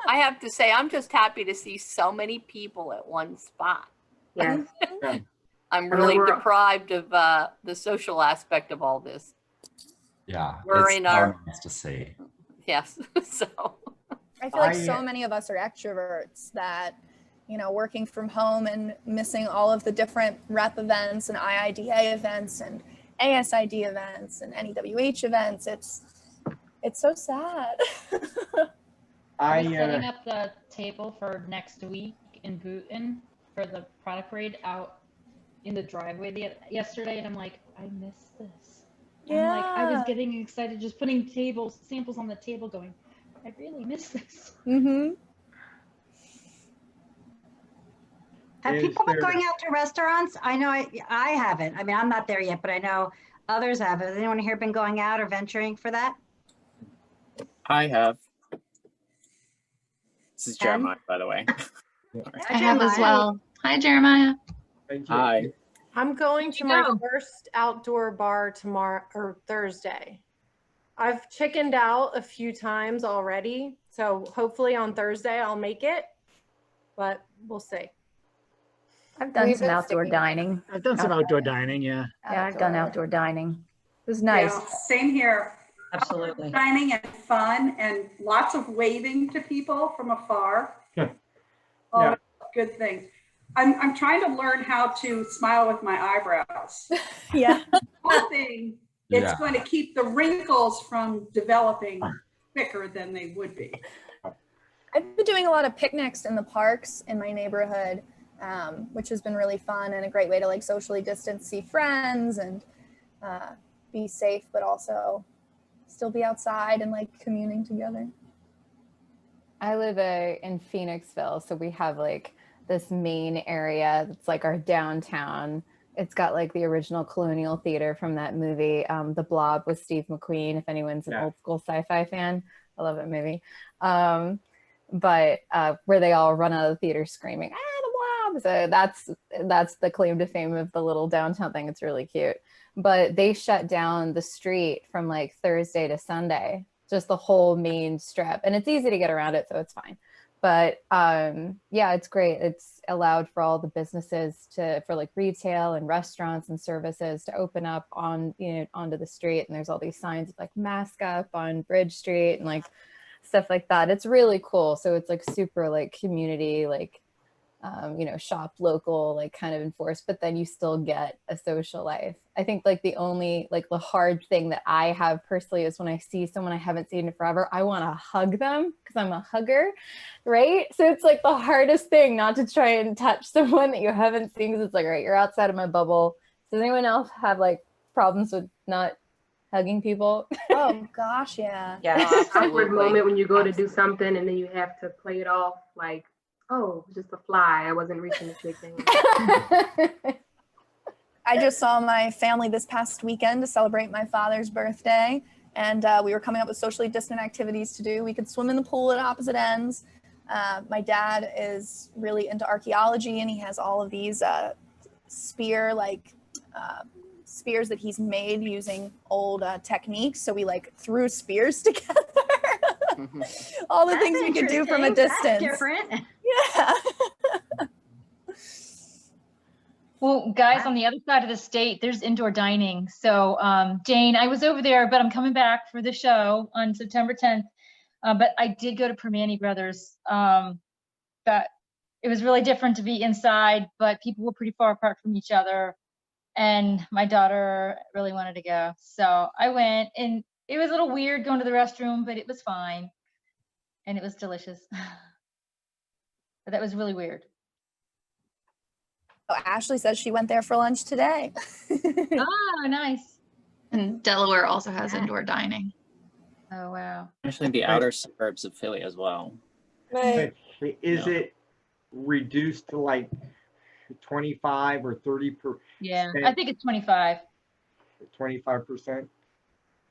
I have to say, I'm just happy to see so many people at one spot. Yes. I'm really deprived of the social aspect of all this. Yeah, We're it's in our nice to see. Yes. So I feel like so many of us are extroverts that, you know, working from home and missing all of the different rep events and IIDA events and ASID events and NEWH events. It's so sad. I was setting up the table for next week in Boonton for the product parade out in the driveway yesterday, and I'm like, I miss this. Yeah. I'm like, I was getting excited just putting samples on the table going, I really miss this. Mm-hmm. Have people been going out to restaurants? I know I haven't. I mean, I'm not there yet, but I know others have. Has anyone here been going out or venturing for that? I have. This is Jeremiah, by the way. I have as well. Hi, Jeremiah. Hi. I'm going to my first outdoor bar tomorrow or Thursday. I've chickened out a few times already, so hopefully on Thursday I'll make it, but we'll see. I've done some outdoor dining. I've done some outdoor dining, yeah. Yeah, I've done outdoor dining. It was nice. Yeah, same here. Absolutely. Outdoor dining and fun and lots of waving to people from afar. All good things. I'm trying to learn how to smile with my eyebrows. Yeah. Hoping it's going to keep the wrinkles from developing quicker than they would be. I've been doing a lot of picnics in the parks in my neighborhood, which has been really fun and a great way to like socially distance, see friends and be safe, but also still be outside and like communing together. I live in Phoenixville, so we have like this main area that's like our downtown. It's got like the original Colonial Theater from that movie, The Blob with Steve McQueen, if anyone's an old school sci-fi fan. I love that movie. But where they all run out of the theater screaming, the Blob. So that's the claim to fame of the little downtown thing. It's really cute. But they shut down the street from like Thursday to Sunday, just the whole main strip. And it's easy to get around it, so it's fine. But yeah, it's great. It's allowed for all the businesses for like retail and restaurants and services to open up on, you know, onto the street. And there's all these signs of like mask up on Bridge Street and like stuff like that. It's really cool. So it's like super like community, like, you know, shop local, like kind of enforced, but then you still get a social life. I think like the only, like the hard thing that I have personally is when I see someone I haven't seen in forever, I want to hug them because I'm a hugger, right? So it's like the hardest thing not to try and touch someone that you haven't seen because it's like, right, you're outside of my bubble. Does anyone else have like problems with not hugging people? Oh gosh, yeah. Yeah, awkward moment when you go to do something and then you have to play it off like, oh, just a fly. I wasn't reaching the big thing. I just saw my family this past weekend to celebrate my father's birthday, and we were coming up with socially distant activities to do. We could swim in the pool at opposite ends. My dad is really into archaeology, and he has all of these spears that he's made using old techniques. So we like threw spears together. All the things we could do from a distance. That's different. Yeah. Well, guys, on the other side of the state, there's indoor dining. So, Jane, I was over there, but I'm coming back for the show on September 10th. But I did go to Permane Brothers. That it was really different to be inside, but people were pretty far apart from each other. And my daughter really wanted to go. So I went, and it was a little weird going to the restroom, but it was fine. And it was delicious. But that was really weird. Oh, Ashley says she went there for lunch today. Oh, nice. And Delaware also has indoor dining. Oh, wow. Actually, the outer suburbs of Philly as well. Right. Is it reduced to like 25 or 30 per? Yeah, I think it's 25. 25%.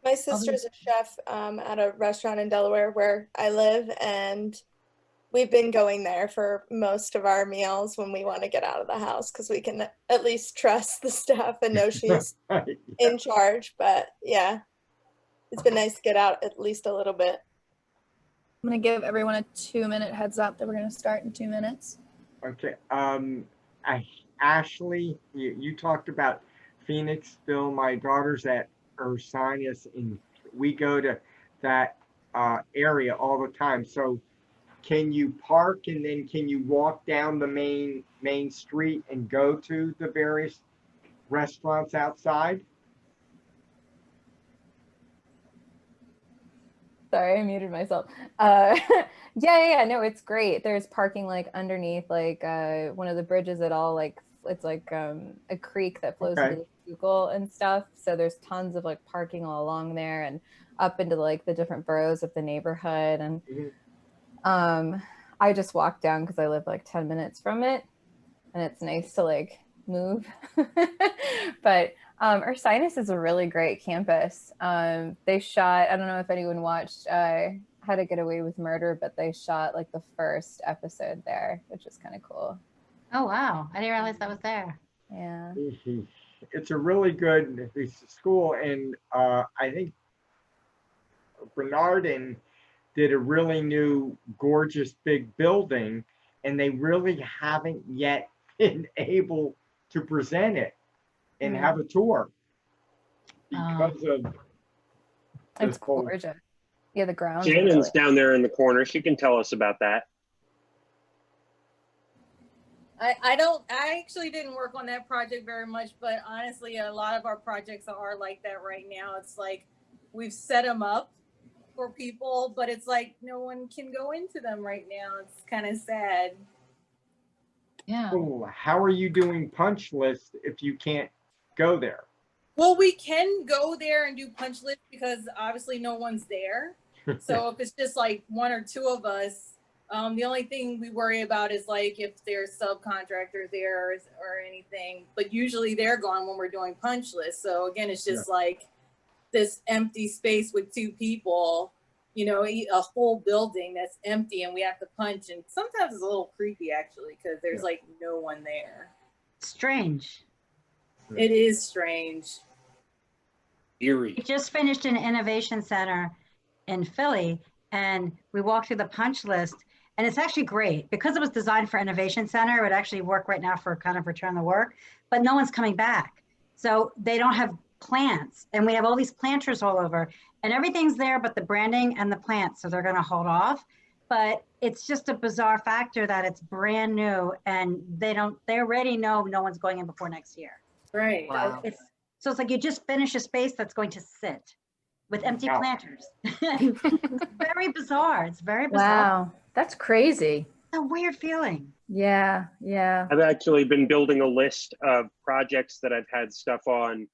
My sister's a chef at a restaurant in Delaware where I live, and we've been going there for most of our meals when we want to get out of the house because we can at least trust the staff and know she's in charge. But yeah, it's been nice to get out at least a little bit. I'm going to give everyone a 2-minute heads up that we're going to start in 2 minutes. Okay. Ashley, you talked about Phoenixville. My daughter's at Ursinus, and we go to that area all the time. So can you park and then can you walk down the main street and go to the various restaurants outside? Sorry, I muted myself. Yeah, no, it's great. There's parking like underneath like one of the bridges at all, like it's like a creek that flows into the Schuylkill and stuff. So there's tons of like parking all along there and up into like the different boroughs of the neighborhood. And I just walked down because I live like 10 minutes from it, and it's nice to like move. But Ursinus is a really great campus. They shot, I don't know if anyone watched How to Get Away with Murder, but they shot like the first episode there, which is kind of cool. Oh, wow. I didn't realize that was there. Yeah. It's a really good school. And I think Bernardin did a really new, gorgeous big building, and they really haven't yet been able to present it and have a tour because of it's gorgeous. Yeah, the grounds. Shannon's down there in the corner. She can tell us about that. I actually didn't work on that project very much, but honestly, a lot of our projects are like that right now. It's like we've set them up for people, but it's like no one can go into them right now. It's kind of sad. Yeah. Oh, how are you doing punch lists if you can't go there? Well, we can go there and do punch lists because obviously no one's there. So if it's just like one or two of us, the only thing we worry about is like if there's subcontractors there or anything, but usually they're gone when we're doing punch lists. So again, it's just like this empty space with two people, you know, a whole building that's empty and we have to punch. And sometimes it's a little creepy actually, because there's like no one there. Strange. It is strange. Eerie. We just finished an innovation center in Philly, and we walked through the punch list, and it's actually great because it was designed for innovation center. It would actually work right now for kind of return the work, but no one's coming back. So they don't have plants, and we have all these planters all over, and everything's there but the branding and the plants. So they're going to hold off, but it's just a bizarre factor that it's brand new and they already know no one's going in before next year. Right. Wow. So it's like you just finish a space that's going to sit with empty planters. Very bizarre. It's very bizarre. Wow, that's crazy. It's a weird feeling. Yeah, yeah. I've actually been building a list of projects that I've had stuff on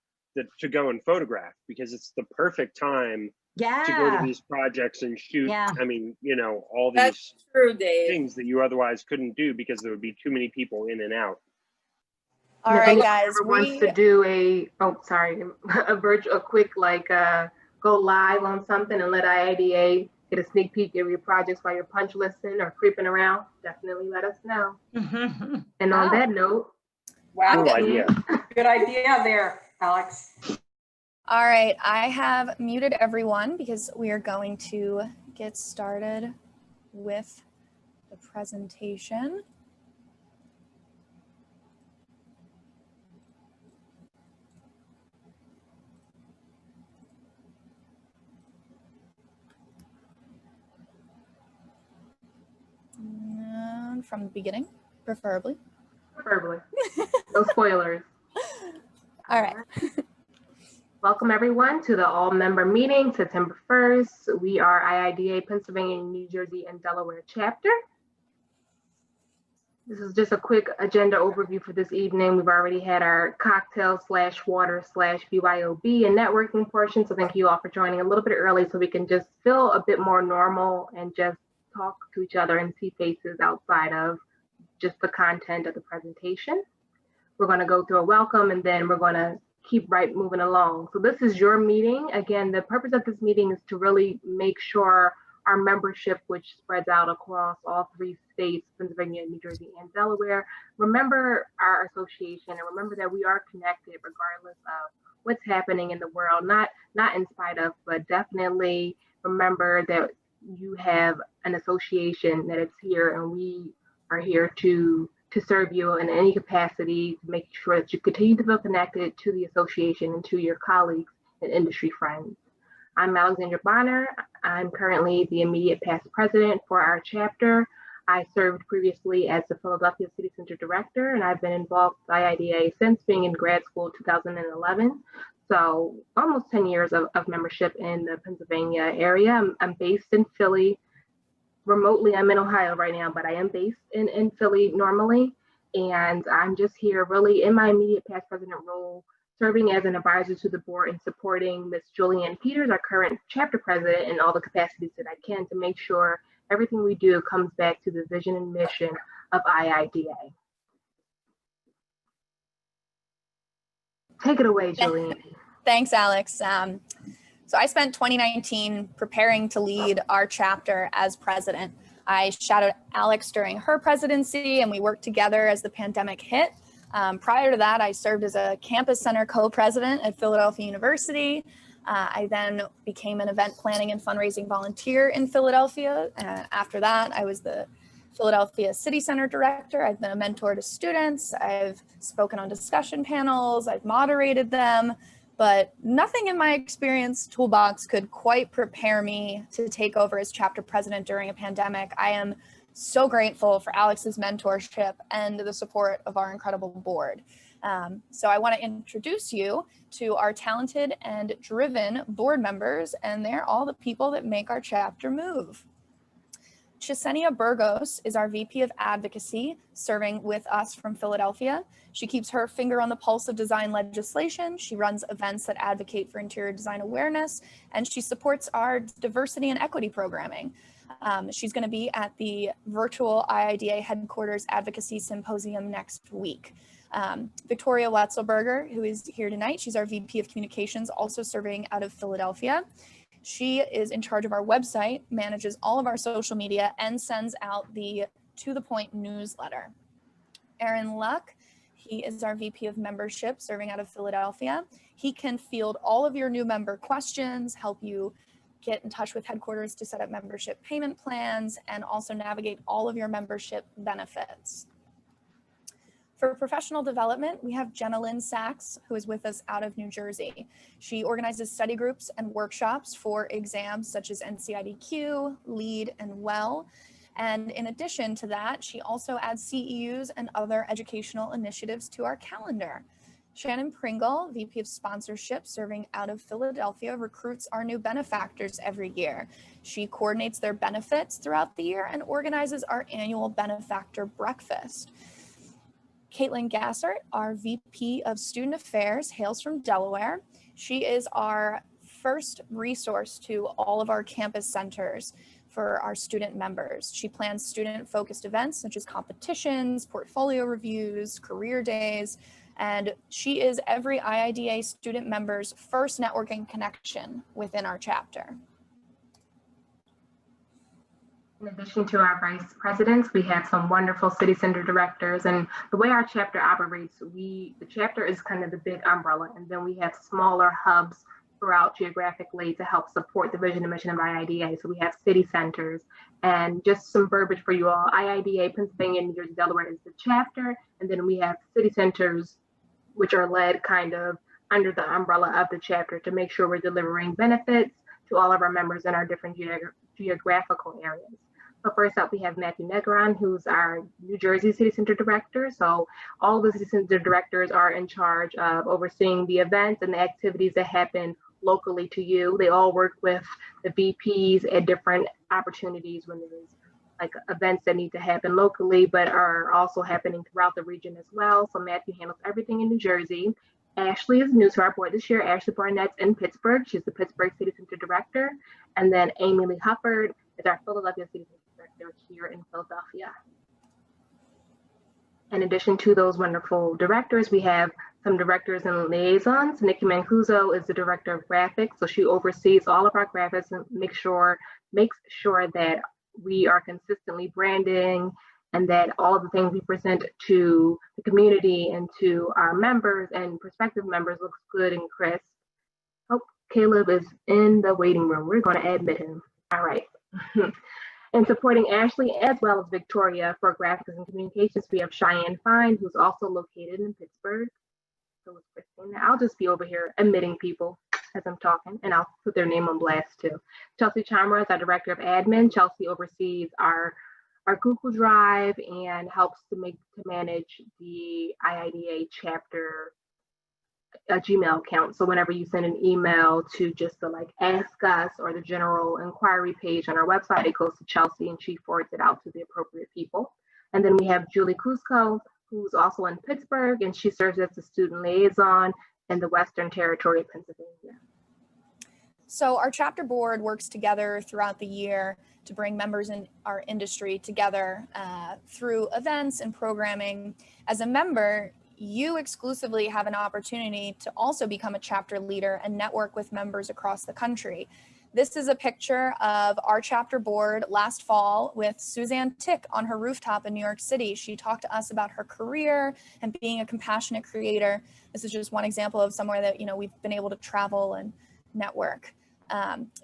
to go and photograph because it's the perfect time to go to these projects and shoot. I mean, you know, all these things that you otherwise couldn't do because there would be too many people in and out. All right, guys. Wants to do a quick like go live on something and let IIDA get a sneak peek of your projects while you're punch listing or creeping around, definitely let us know. And on that note, wow, good idea. Good idea there, Alex. All right, I have muted everyone because we are going to get started with the presentation. And from the beginning, preferably. No spoilers. All right. Welcome everyone to the all-member meeting, September 1st. We are IIDA Pennsylvania, New Jersey, and Delaware chapter. This is just a quick agenda overview for this evening. We've already had our cocktail / water / BYOB and networking portion. So thank you all for joining a little bit early so we can just feel a bit more normal and just talk to each other and see faces outside of just the content of the presentation. We're going to go through a welcome and then we're going to keep moving along. So this is your meeting. Again, the purpose of this meeting is to really make sure our membership, which spreads out across all 3 states, Pennsylvania, New Jersey, and Delaware, remember our association and remember that we are connected regardless of what's happening in the world, not in spite of, but definitely remember that you have an association that is here, and we are here to serve you in any capacity, to make sure that you continue to feel connected to the association and to your colleagues and industry friends. I'm Alexandra Bonner. I'm currently the immediate past president for our chapter. I served previously as the Philadelphia City Center Director, and I've been involved with IIDA since being in grad school 2011. So almost 10 years of membership in the Pennsylvania area. I'm based in Philly. Remotely, I'm in Ohio right now, but I am based in Philly normally. And I'm just here really in my immediate past president role, serving as an advisor to the board and supporting Ms. Julianne Peters, our current chapter president, in all the capacities that I can to make sure everything we do comes back to the vision and mission of IIDA. Take it away, Julianne. Thanks, Alex. So I spent 2019 preparing to lead our chapter as president. I shadowed Alex during her presidency, and we worked together as the pandemic hit. Prior to that, I served as a campus center co-president at Philadelphia University. I then became an event planning and fundraising volunteer in Philadelphia. After that, I was the Philadelphia City Center Director. I've been a mentor to students. I've spoken on discussion panels. I've moderated them. But nothing in my experience toolbox could quite prepare me to take over as chapter president during a pandemic. I am so grateful for Alex's mentorship and the support of our incredible board. So I want to introduce you to our talented and driven board members, and they're all the people that make our chapter move. Chisenia Burgos is our VP of Advocacy, serving with us from Philadelphia. She keeps her finger on the pulse of design legislation. She runs events that advocate for interior design awareness, and she supports our diversity and equity programming. She's going to be at the virtual IIDA headquarters advocacy symposium next week. Victoria Wetzelberger, who is here tonight, she's our VP of Communications, also serving out of Philadelphia. She is in charge of our website, manages all of our social media, and sends out the To The Point newsletter. Aaron Luck, he is our VP of Membership, serving out of Philadelphia. He can field all of your new member questions, help you get in touch with headquarters to set up membership payment plans, and also navigate all of your membership benefits. For professional development, we have Jenna Lynn Sachs, who is with us out of New Jersey. She organizes study groups and workshops for exams such as NCIDQ, LEAD, and WELL. And in addition to that, she also adds CEUs and other educational initiatives to our calendar. Shannon Pringle, VP of Sponsorship, serving out of Philadelphia, recruits our new benefactors every year. She coordinates their benefits throughout the year and organizes our annual benefactor breakfast. Caitlin Gassert, our VP of Student Affairs, hails from Delaware. She is our first resource to all of our campus centers for our student members. She plans student-focused events such as competitions, portfolio reviews, career days, and she is every IIDA student member's first networking connection within our chapter. In addition to our vice presidents, we have some wonderful city center directors, and the way our chapter operates, the chapter is kind of the big umbrella, and then we have smaller hubs throughout geographically to help support the vision and mission of IIDA. So we have city centers, and just some verbiage for you all. IIDA, Pennsylvania, New Jersey, Delaware is the chapter, and then we have city centers, which are led kind of under the umbrella of the chapter to make sure we're delivering benefits to all of our members in our different geographical areas. So first up, we have Matthew Negron, who's our New Jersey City Center Director. So all the City Center Directors are in charge of overseeing the events and the activities that happen locally to you. They all work with the VPs at different opportunities when there's like events that need to happen locally, but are also happening throughout the region as well. So Matthew handles everything in New Jersey. Ashley is new to our board this year. Ashley Barnett's in Pittsburgh. She's the Pittsburgh City Center Director. And then Amy Lee Hufford is our Philadelphia City Center Director here in Philadelphia. In addition to those wonderful directors, we have some directors and liaisons. Nikki Mancuso is the Director of Graphics. So she oversees all of our graphics and makes sure that we are consistently branding and that all of the things we present to the community and to our members and prospective members looks good and crisp. Oh, Caleb is in the waiting room. We're going to admit him. All right. And supporting Ashley as well as Victoria for graphics and communications, we have Cheyenne Fine, who's also located in Pittsburgh. So it's Christina. I'll just be over here admitting people as I'm talking, and I'll put their name on blast too. Chelsea Chalmers, our Director of Admin. Chelsea oversees our Google Drive and helps to manage the IIDA chapter Gmail account. So whenever you send an email to just the like ask us or the general inquiry page on our website, it goes to Chelsea and she forwards it out to the appropriate people. And then we have Julie Cusco, who's also in Pittsburgh, and she serves as the student liaison in the Western Territory of Pennsylvania. So our chapter board works together throughout the year to bring members in our industry together through events and programming. As a member, you exclusively have an opportunity to also become a chapter leader and network with members across the country. This is a picture of our chapter board last fall with Suzanne Tick on her rooftop in New York City. She talked to us about her career and being a compassionate creator. This is just one example of somewhere that, you know, we've been able to travel and network.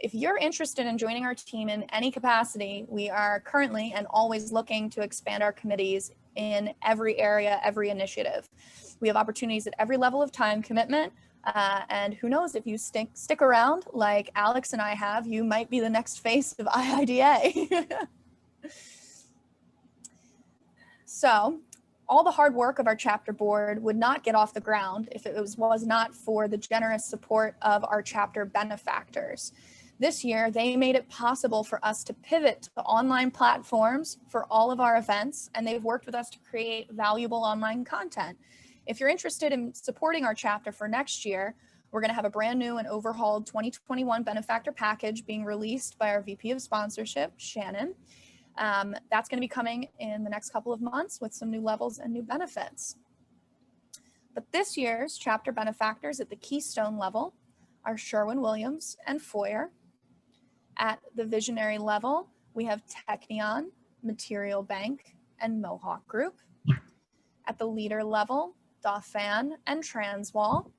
If you're interested in joining our team in any capacity, we are currently and always looking to expand our committees in every area, every initiative. We have opportunities at every level of time commitment, and who knows, if you stick around like Alex and I have, you might be the next face of IIDA. So all the hard work of our chapter board would not get off the ground if it was not for the generous support of our chapter benefactors. This year, they made it possible for us to pivot to online platforms for all of our events, and they've worked with us to create valuable online content. If you're interested in supporting our chapter for next year, we're going to have a brand new and overhauled 2021 benefactor package being released by our VP of Sponsorship, Shannon. That's going to be coming in the next couple of months with some new levels and new benefits. But this year's chapter benefactors at the Keystone level are Sherwin Williams and Foyr. At the visionary level, we have Technion, Material Bank, and Mohawk Group. At the leader level, Dauphin and Transwall.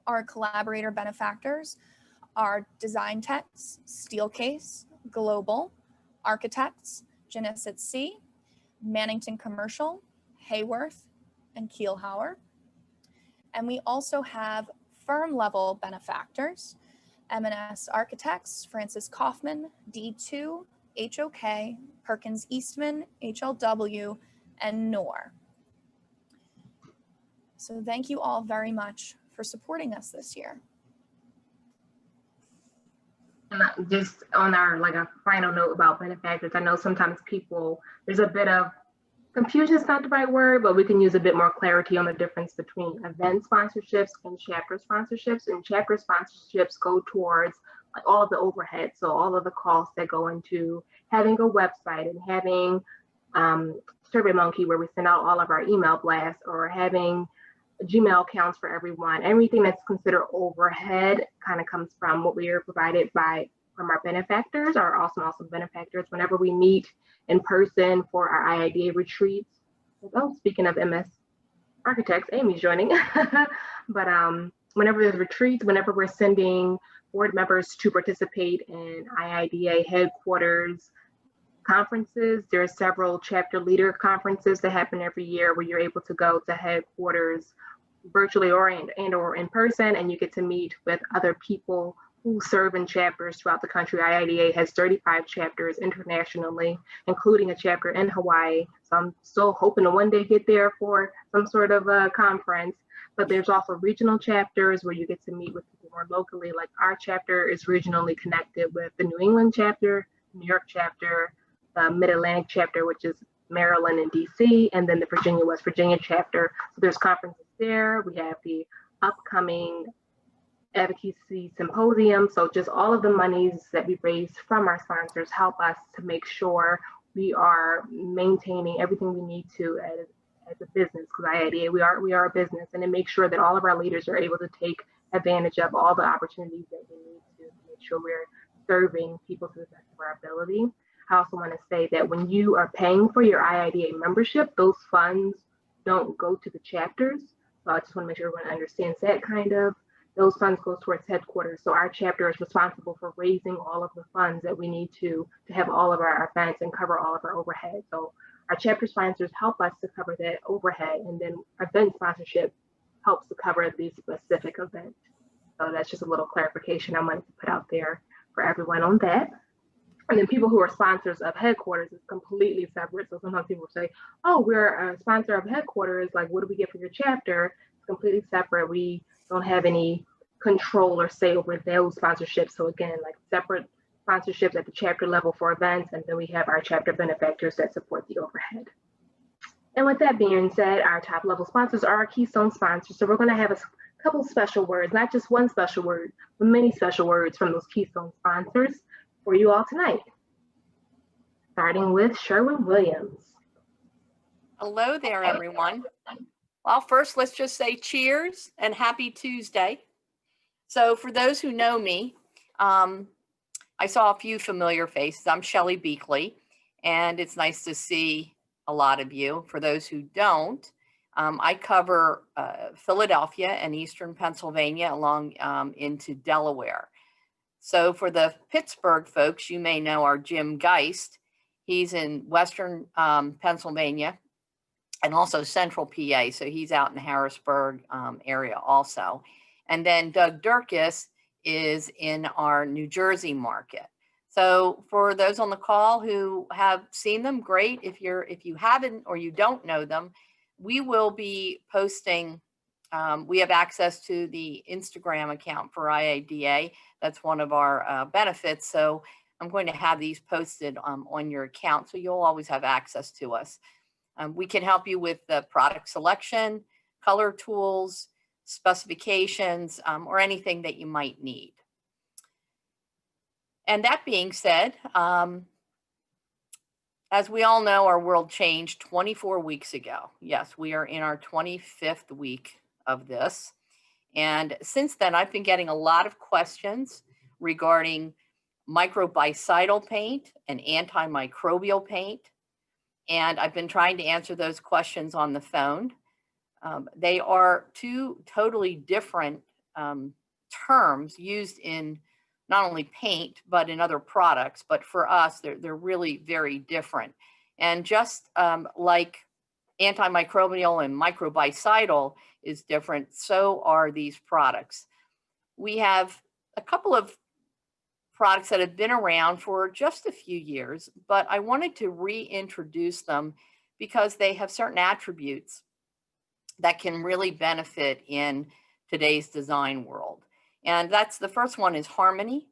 Our collaborator benefactors are Design Techs, Steelcase, Global, Architects, Genesis at Sea, Mannington Commercial, Hayworth, and Kielhauer. And we also have firm level benefactors, M&S Architects, Francis Kaufman, D2, HOK, Perkins Eastman, HLW, and NOR. So thank you all very much for supporting us this year. And just on our, like a final note about benefactors, I know sometimes there's a bit of confusion, is not the right word, but we can use a bit more clarity on the difference between event sponsorships and chapter sponsorships. And chapter sponsorships go towards like all of the overhead. So all of the costs that go into having a website and having SurveyMonkey, where we send out all of our email blasts, or having Gmail accounts for everyone. Everything that's considered overhead kind of comes from what we are provided from our benefactors, our awesome benefactors. Whenever we meet in person for our IIDA retreats. Oh, speaking of MS Architects, Amy's joining. But whenever there's retreats, whenever we're sending board members to participate in IIDA headquarters conferences, there are several chapter leader conferences that happen every year where you're able to go to headquarters virtually or in person, and you get to meet with other people who serve in chapters throughout the country. IIDA has 35 chapters internationally, including a chapter in Hawaii. So I'm still hoping to one day get there for some sort of a conference. But there's also regional chapters where you get to meet with people more locally. Like our chapter is regionally connected with the New England chapter, New York chapter, the Mid-Atlantic chapter, which is Maryland and DC, and then the West Virginia chapter. So there's conferences there. We have the upcoming advocacy symposium. So just all of the monies that we raise from our sponsors help us to make sure we are maintaining everything we need to as a business, because IIDA, we are a business, and to make sure that all of our leaders are able to take advantage of all the opportunities that we need to make sure we're serving people to the best of our ability. I also want to say that when you are paying for your IIDA membership, those funds don't go to the chapters. So I just want to make sure everyone understands that kind of those funds go towards headquarters. So our chapter is responsible for raising all of the funds that we need to have all of our events and cover all of our overhead. So our chapter sponsors help us to cover that overhead, and then event sponsorship helps to cover the specific event. So that's just a little clarification I wanted to put out there for everyone on that. And then people who are sponsors of headquarters is completely separate. So sometimes people say, oh, we're a sponsor of headquarters. Like, what do we get for your chapter? It's completely separate. We don't have any control or say over those sponsorships. So again, like separate sponsorships at the chapter level for events. And then we have our chapter benefactors that support the overhead. And with that being said, our top level sponsors are our Keystone sponsors. So we're going to have a couple special words, not just one special word, but many special words from those Keystone sponsors for you all tonight. Starting with Sherwin Williams. Hello there, everyone. Well, first, let's just say cheers and happy Tuesday. So for those who know me, I saw a few familiar faces. I'm Shelley Beakley, and it's nice to see a lot of you. For those who don't, I cover Philadelphia and Eastern Pennsylvania along into Delaware. So for the Pittsburgh folks, you may know our Jim Geist. He's in Western Pennsylvania and also Central PA. So he's out in the Harrisburg area also. And then Doug Durkis is in our New Jersey market. So for those on the call who have seen them, great. If you haven't or you don't know them, we will be posting. We have access to the Instagram account for IIDA. That's one of our benefits. So I'm going to have these posted on your account, so you'll always have access to us. We can help you with the product selection, color tools, specifications, or anything that you might need. And that being said, as we all know, our world changed 24 weeks ago. Yes, we are in our 25th week of this. And since then, I've been getting a lot of questions regarding microbicidal paint and antimicrobial paint. And I've been trying to answer those questions on the phone. They are two totally different terms used in not only paint, but in other products. But for us, they're really very different. And just like antimicrobial and microbicidal is different, so are these products. We have a couple of products that have been around for just a few years, but I wanted to reintroduce them because they have certain attributes that can really benefit in today's design world. And that's the first one is Harmony.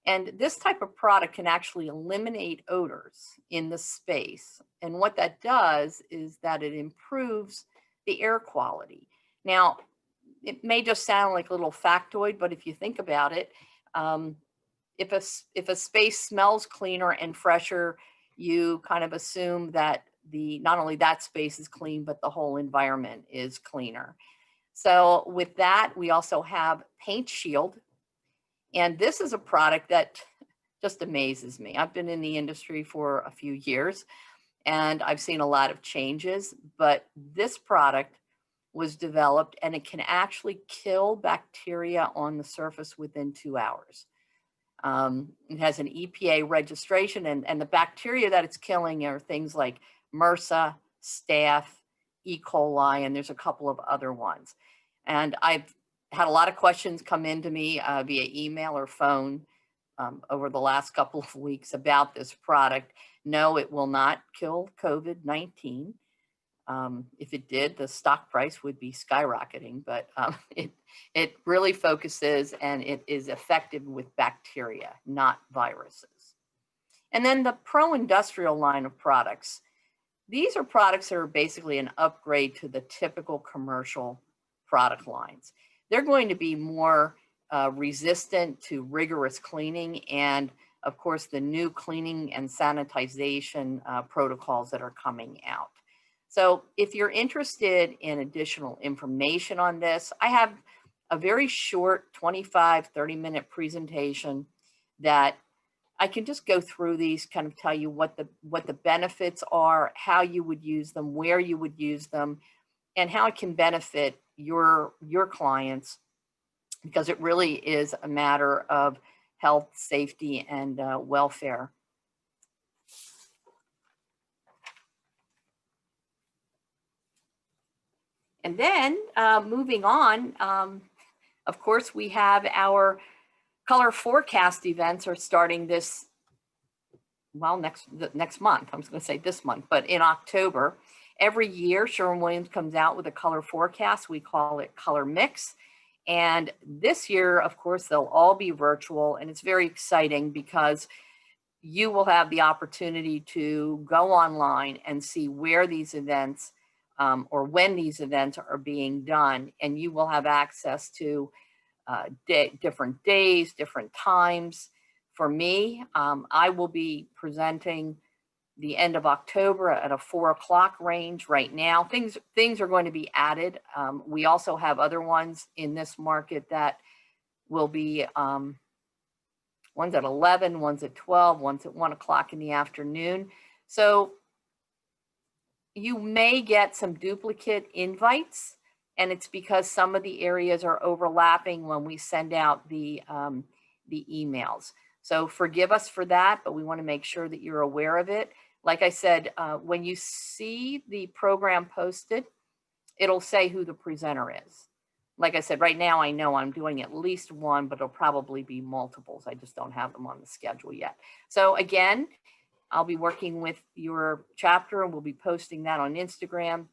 And this type of product can actually eliminate odors in the space. And what that does is that it improves the air quality. Now, it may just sound like a little factoid, but if you think about it, if a space smells cleaner and fresher, you kind of assume that not only that space is clean, but the whole environment is cleaner. So with that, we also have Paint Shield. And this is a product that just amazes me. I've been in the industry for a few years and I've seen a lot of changes, but this product was developed and it can actually kill bacteria on the surface within 2 hours. It has an EPA registration and the bacteria that it's killing are things like MRSA, Staph, E. coli, and there's a couple of other ones. And I've had a lot of questions come into me via email or phone over the last couple of weeks about this product. No, it will not kill COVID-19. If it did, the stock price would be skyrocketing, but it really focuses and it is effective with bacteria, not viruses. And then the Pro Industrial line of products. These are products that are basically an upgrade to the typical commercial product lines. They're going to be more resistant to rigorous cleaning and, of course, the new cleaning and sanitization protocols that are coming out. So if you're interested in additional information on this, I have a very short 25, 30-minute presentation that I can just go through these, kind of tell you what the benefits are, how you would use them, where you would use them, and how it can benefit your clients because it really is a matter of health, safety, and welfare. And then moving on, of course, we have our color forecast events are starting this, well, next month. I was going to say this month, but in October. Every year, Sherwin-Williams comes out with a color forecast. We call it Color Mix. And this year, of course, they'll all be virtual. And it's very exciting because you will have the opportunity to go online and see where these events or when these events are being done. And you will have access to different days, different times. For me, I will be presenting the end of October at a 4 o'clock range right now. Things are going to be added. We also have other ones in this market that will be one's at 11, one's at 12, one's at 1 o'clock in the afternoon. So you may get some duplicate invites, and it's because some of the areas are overlapping when we send out the emails. So forgive us for that, but we want to make sure that you're aware of it. Like I said, when you see the program posted, it'll say who the presenter is. Like I said, right now I know I'm doing at least one, but it'll probably be multiples. I just don't have them on the schedule yet. So again, I'll be working with your chapter and we'll be posting that on Instagram.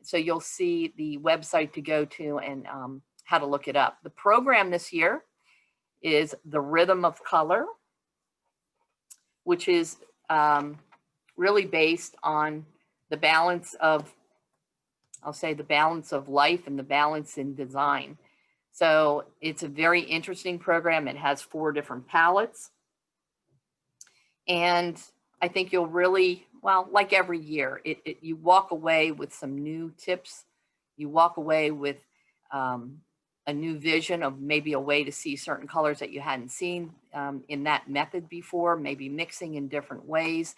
So you'll see the website to go to and how to look it up. The program this year is The Rhythm of Color, which is really based on the balance of, I'll say the balance of life and the balance in design. So it's a very interesting program. It has 4 different palettes. And I think you'll really, well, like every year, you walk away with some new tips. You walk away with a new vision of maybe a way to see certain colors that you hadn't seen in that method before, maybe mixing in different ways.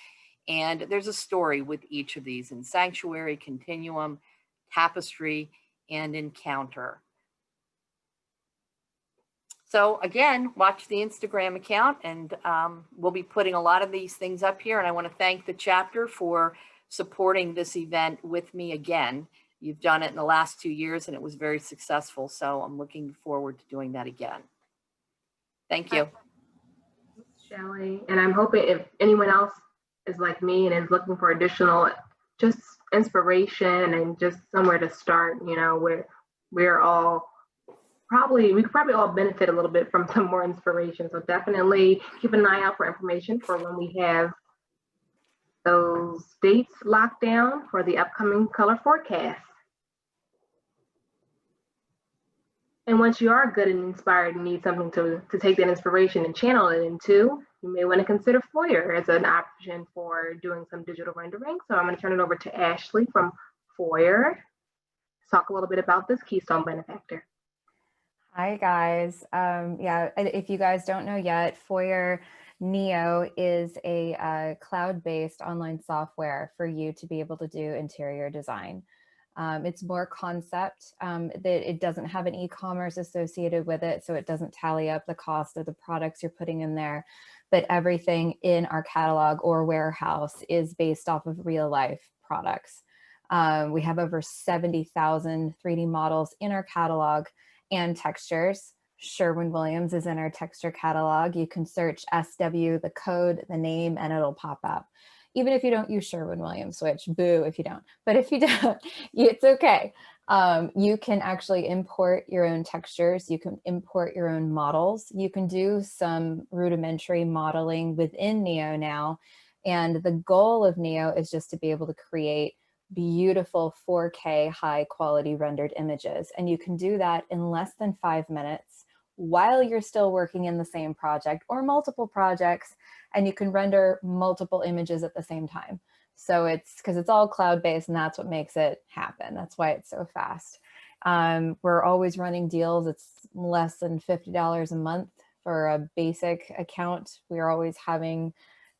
And there's a story with each of these in Sanctuary, Continuum, Tapestry, and Encounter. So again, watch the Instagram account, and we'll be putting a lot of these things up here. And I want to thank the chapter for supporting this event with me again. You've done it in the last 2 years and it was very successful. So I'm looking forward to doing that again. Thank you. Shelley, and I'm hoping if anyone else is like me and is looking for additional just inspiration and just somewhere to start, you know, we're all we could probably all benefit a little bit from some more inspiration. So definitely keep an eye out for information for when we have those dates locked down for the upcoming color forecast. And once you are good and inspired and need something to take that inspiration and channel it into, you may want to consider Foyr as an option for doing some digital rendering. So I'm going to turn it over to Ashley from Foyr to talk a little bit about this Keystone Benefactor. Hi guys. Yeah, if you guys don't know yet, Foyr Neo is a cloud-based online software for you to be able to do interior design. It's more concept, that it doesn't have an e-commerce associated with it, so it doesn't tally up the cost of the products you're putting in there, but everything in our catalog or warehouse is based off of real life products. We have over 70,000 3D models in our catalog and textures. Sherwin-Williams is in our texture catalog. You can search SW, the code, the name, and it'll pop up. Even if you don't use Sherwin-Williams, which boo if you don't, but if you don't, it's okay. You can actually import your own textures. You can import your own models. You can do some rudimentary modeling within Neo now. And the goal of Neo is just to be able to create beautiful 4K high quality rendered images. And you can do that in less than 5 minutes while you're still working in the same project or multiple projects, and you can render multiple images at the same time. So it's because it's all cloud-based, and that's what makes it happen. That's why it's so fast. We're always running deals. It's less than $50 a month for a basic account. We're always having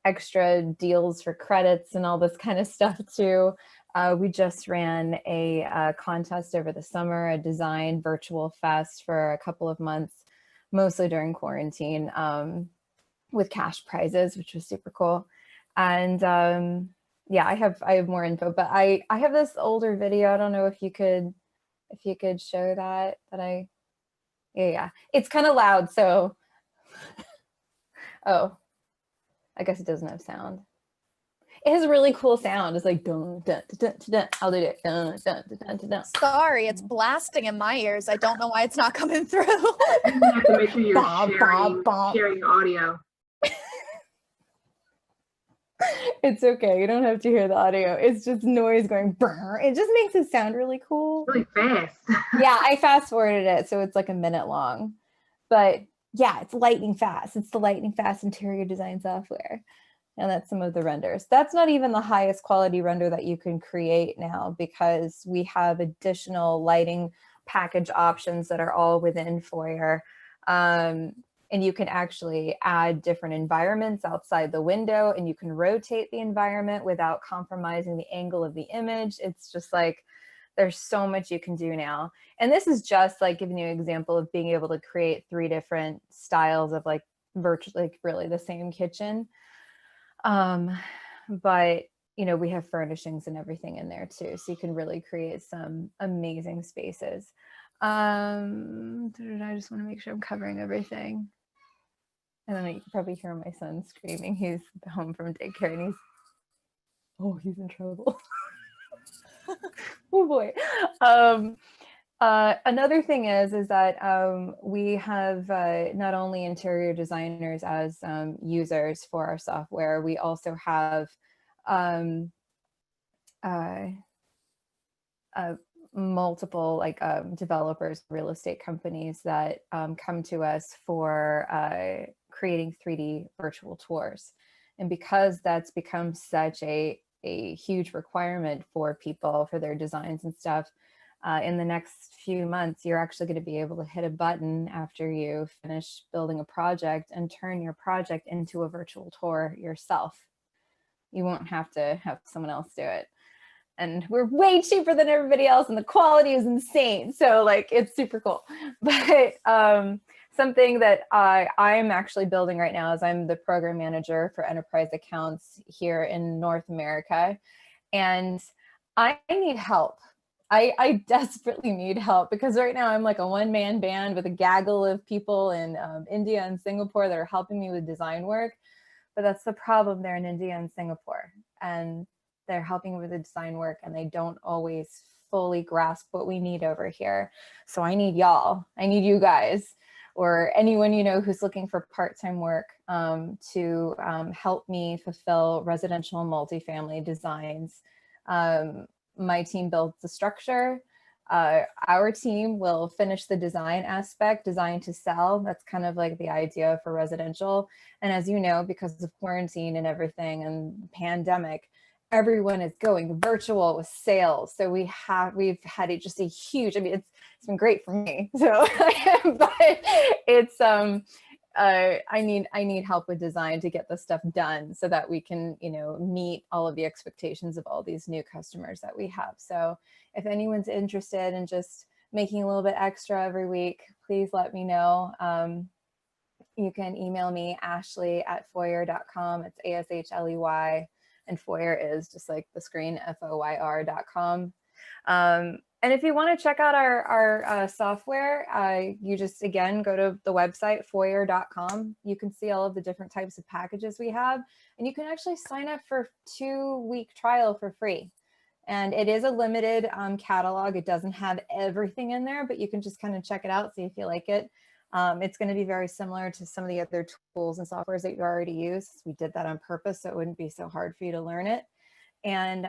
extra deals for credits and all this kind of stuff too. We just ran a contest over the summer, a design virtual fest for a couple of months, mostly during quarantine, with cash prizes, which was super cool. And yeah, I have more info, but I have this older video. I don't know if you could show that yeah. It's kind of loud, so oh, I guess it doesn't have sound. It has a really cool sound. It's like dun, dun, dun, dun, dun. I'll do it. Dun, dun, dun, dun, dun, dun. Sorry, it's blasting in my ears. I don't know why it's not coming through. You have to make sure you're sharing audio. It's okay. You don't have to hear the audio. It's just noise going brr. It just makes it sound really cool. Really fast. Yeah, I fast forwarded it, so it's like a minute long. But yeah, it's lightning fast. It's the lightning fast interior design software. And that's some of the renders. That's not even the highest quality render that you can create now, because we have additional lighting package options that are all within Foyr. And you can actually add different environments outside the window, and you can rotate the environment without compromising the angle of the image. It's just like, there's so much you can do now. And this is just like giving you an example of being able to create 3 different styles of like virtually, like really the same kitchen. But you know, we have furnishings and everything in there too, so you can really create some amazing spaces. I just want to make sure I'm covering everything. And then you can probably hear my son screaming. He's home from daycare and he's in trouble. Oh boy. Another thing is that we have not only interior designers as users for our software, we also have multiple like developers, real estate companies that come to us for creating 3D virtual tours. And because that's become such a huge requirement for people for their designs and stuff, in the next few months, you're actually going to be able to hit a button after you finish building a project and turn your project into a virtual tour yourself. You won't have to have someone else do it. And we're way cheaper than everybody else, and the quality is insane. So like, it's super cool. But something that I'm actually building right now is I'm the program manager for enterprise accounts here in North America. And I need help. I desperately need help, because right now I'm like a one-man band with a gaggle of people in India and Singapore that are helping me with design work. But that's the problem. They're in India and Singapore, and they're helping with the design work, and they don't always fully grasp what we need over here. So I need y'all. I need you guys, or anyone you know who's looking for part-time work, to help me fulfill residential and multifamily designs. My team builds the structure. Our team will finish the design aspect, design to sell. That's kind of like the idea for residential. And as you know, because of quarantine and everything and pandemic, everyone is going virtual with sales. So we've had just a huge, I mean, it's been great for me. So, but it's, I need help with design to get this stuff done so that we can, you know, meet all of the expectations of all these new customers that we have. So if anyone's interested in just making a little bit extra every week, please let me know. You can email me, ashley@foyr.com. It's ASHLEY, and Foyr is just like the screen, FOYR.com. And if you want to check out our software, you just, again, go to the website, foyr.com. You can see all of the different types of packages we have, and you can actually sign up for a 2-week trial for free. And it is a limited catalog. It doesn't have everything in there, but you can just kind of check it out, see if you like it. It's going to be very similar to some of the other tools and softwares that you already use. We did that on purpose, so it wouldn't be so hard for you to learn it. And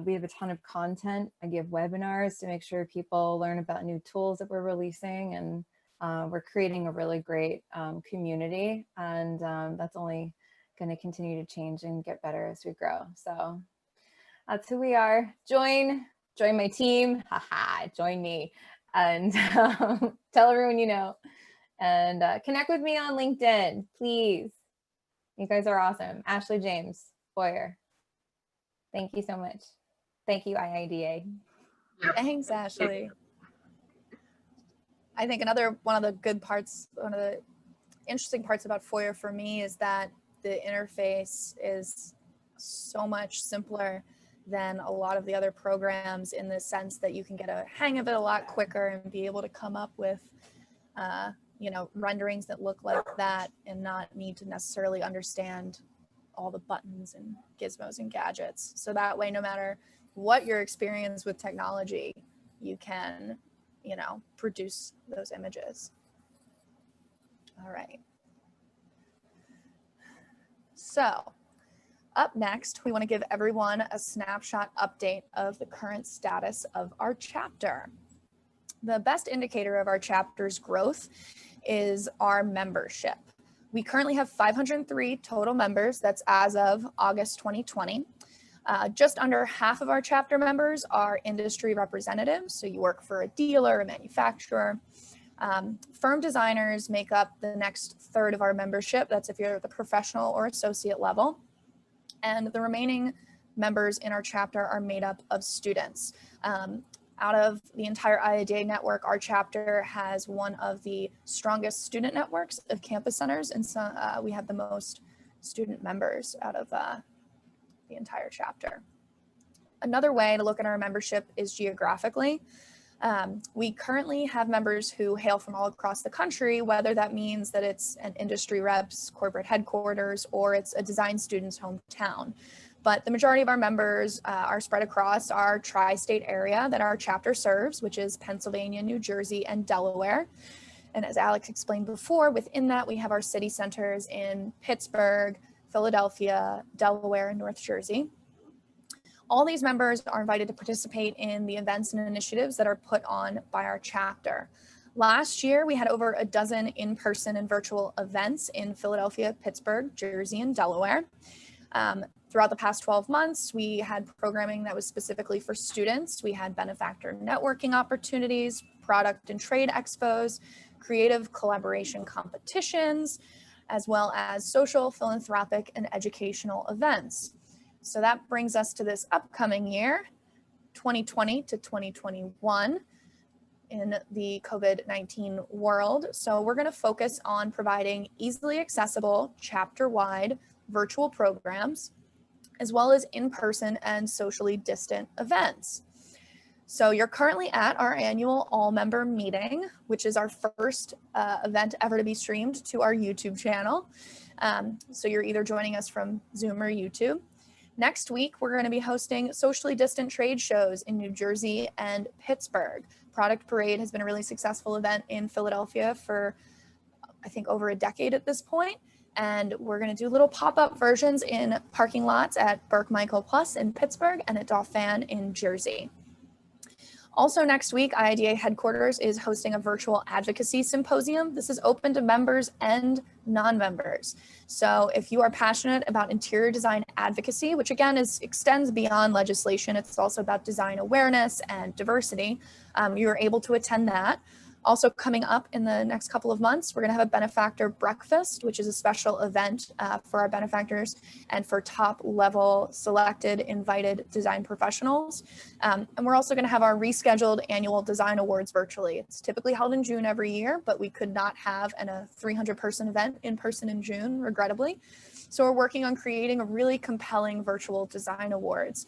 we have a ton of content. I give webinars to make sure people learn about new tools that we're releasing, and we're creating a really great community, and that's only going to continue to change and get better as we grow. So that's who we are. Join my team. Haha, join me, and tell everyone you know, and connect with me on LinkedIn, please. You guys are awesome. Ashley James, Foyr. Thank you so much. Thank you, IIDA. Thanks, Ashley. I think one of the good parts, one of the interesting parts about Foyr for me is that the interface is so much simpler than a lot of the other programs, in the sense that you can get a hang of it a lot quicker and be able to come up with renderings that look like that and not need to necessarily understand all the buttons and gizmos and gadgets. So that way, no matter what your experience with technology, you can, produce those images. All right. So up next, we want to give everyone a snapshot update of the current status of our chapter. The best indicator of our chapter's growth is our membership. We currently have 503 total members. That's as of August 2020. Just under half of our chapter members are industry representatives. So you work for a dealer, a manufacturer. Firm designers make up the next third of our membership. That's if you're at the professional or associate level. And the remaining members in our chapter are made up of students. Out of the entire IIDA network, our chapter has one of the strongest student networks of campus centers, and so we have the most student members out of the entire chapter. Another way to look at our membership is geographically. We currently have members who hail from all across the country, whether that means that it's an industry rep's corporate headquarters or it's a design student's hometown. But the majority of our members are spread across our tri-state area that our chapter serves, which is Pennsylvania, New Jersey, and Delaware. And as Alex explained before, within that we have our city centers in Pittsburgh, Philadelphia, Delaware, and North Jersey. All these members are invited to participate in the events and initiatives that are put on by our chapter. Last year, we had over a dozen in-person and virtual events in Philadelphia, Pittsburgh, Jersey, and Delaware. Throughout the past 12 months, we had programming that was specifically for students. We had benefactor networking opportunities, product and trade expos, creative collaboration competitions, as well as social, philanthropic, and educational events. So that brings us to this upcoming year, 2020 to 2021, in the COVID-19 world. So we're going to focus on providing easily accessible, chapter-wide virtual programs, as well as in-person and socially distant events. So you're currently at our annual all-member meeting, which is our first event ever to be streamed to our YouTube channel. So you're either joining us from Zoom or YouTube. Next week, we're going to be hosting socially distant trade shows in New Jersey and Pittsburgh. Product Parade has been a really successful event in Philadelphia for, I think, over a decade at this point. And we're going to do little pop-up versions in parking lots at Burke Michael Plus in Pittsburgh and at Dauphin in Jersey. Also next week, IIDA headquarters is hosting a virtual advocacy symposium. This is open to members and non-members. So if you are passionate about interior design advocacy, which again extends beyond legislation, it's also about design awareness and diversity, you're able to attend that. Also coming up in the next couple of months, we're going to have a benefactor breakfast, which is a special event for our benefactors and for top level selected invited design professionals. And we're also going to have our rescheduled annual design awards virtually. It's typically held in June every year, but we could not have a 300-person event in person in June, regrettably. So we're working on creating a really compelling virtual design awards,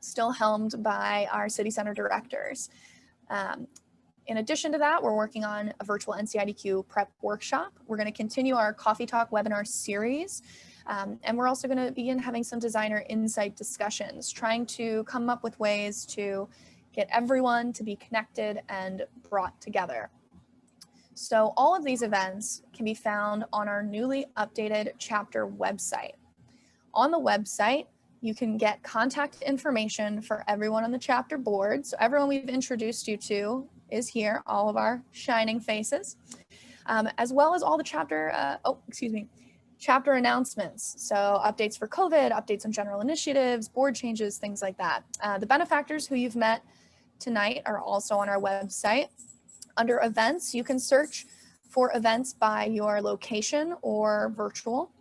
still helmed by our city center directors. In addition to that, we're working on a virtual NCIDQ prep workshop. We're going to continue our Coffee Talk webinar series. And we're also going to begin having some designer insight discussions, trying to come up with ways to get everyone to be connected and brought together. So all of these events can be found on our newly updated chapter website. On the website, you can get contact information for everyone on the chapter board. So everyone we've introduced you to is here, all of our shining faces, as well as all the chapter announcements. So updates for COVID, updates on general initiatives, board changes, things like that. The benefactors who you've met tonight are also on our website. Under events, you can search for events by your location or virtual.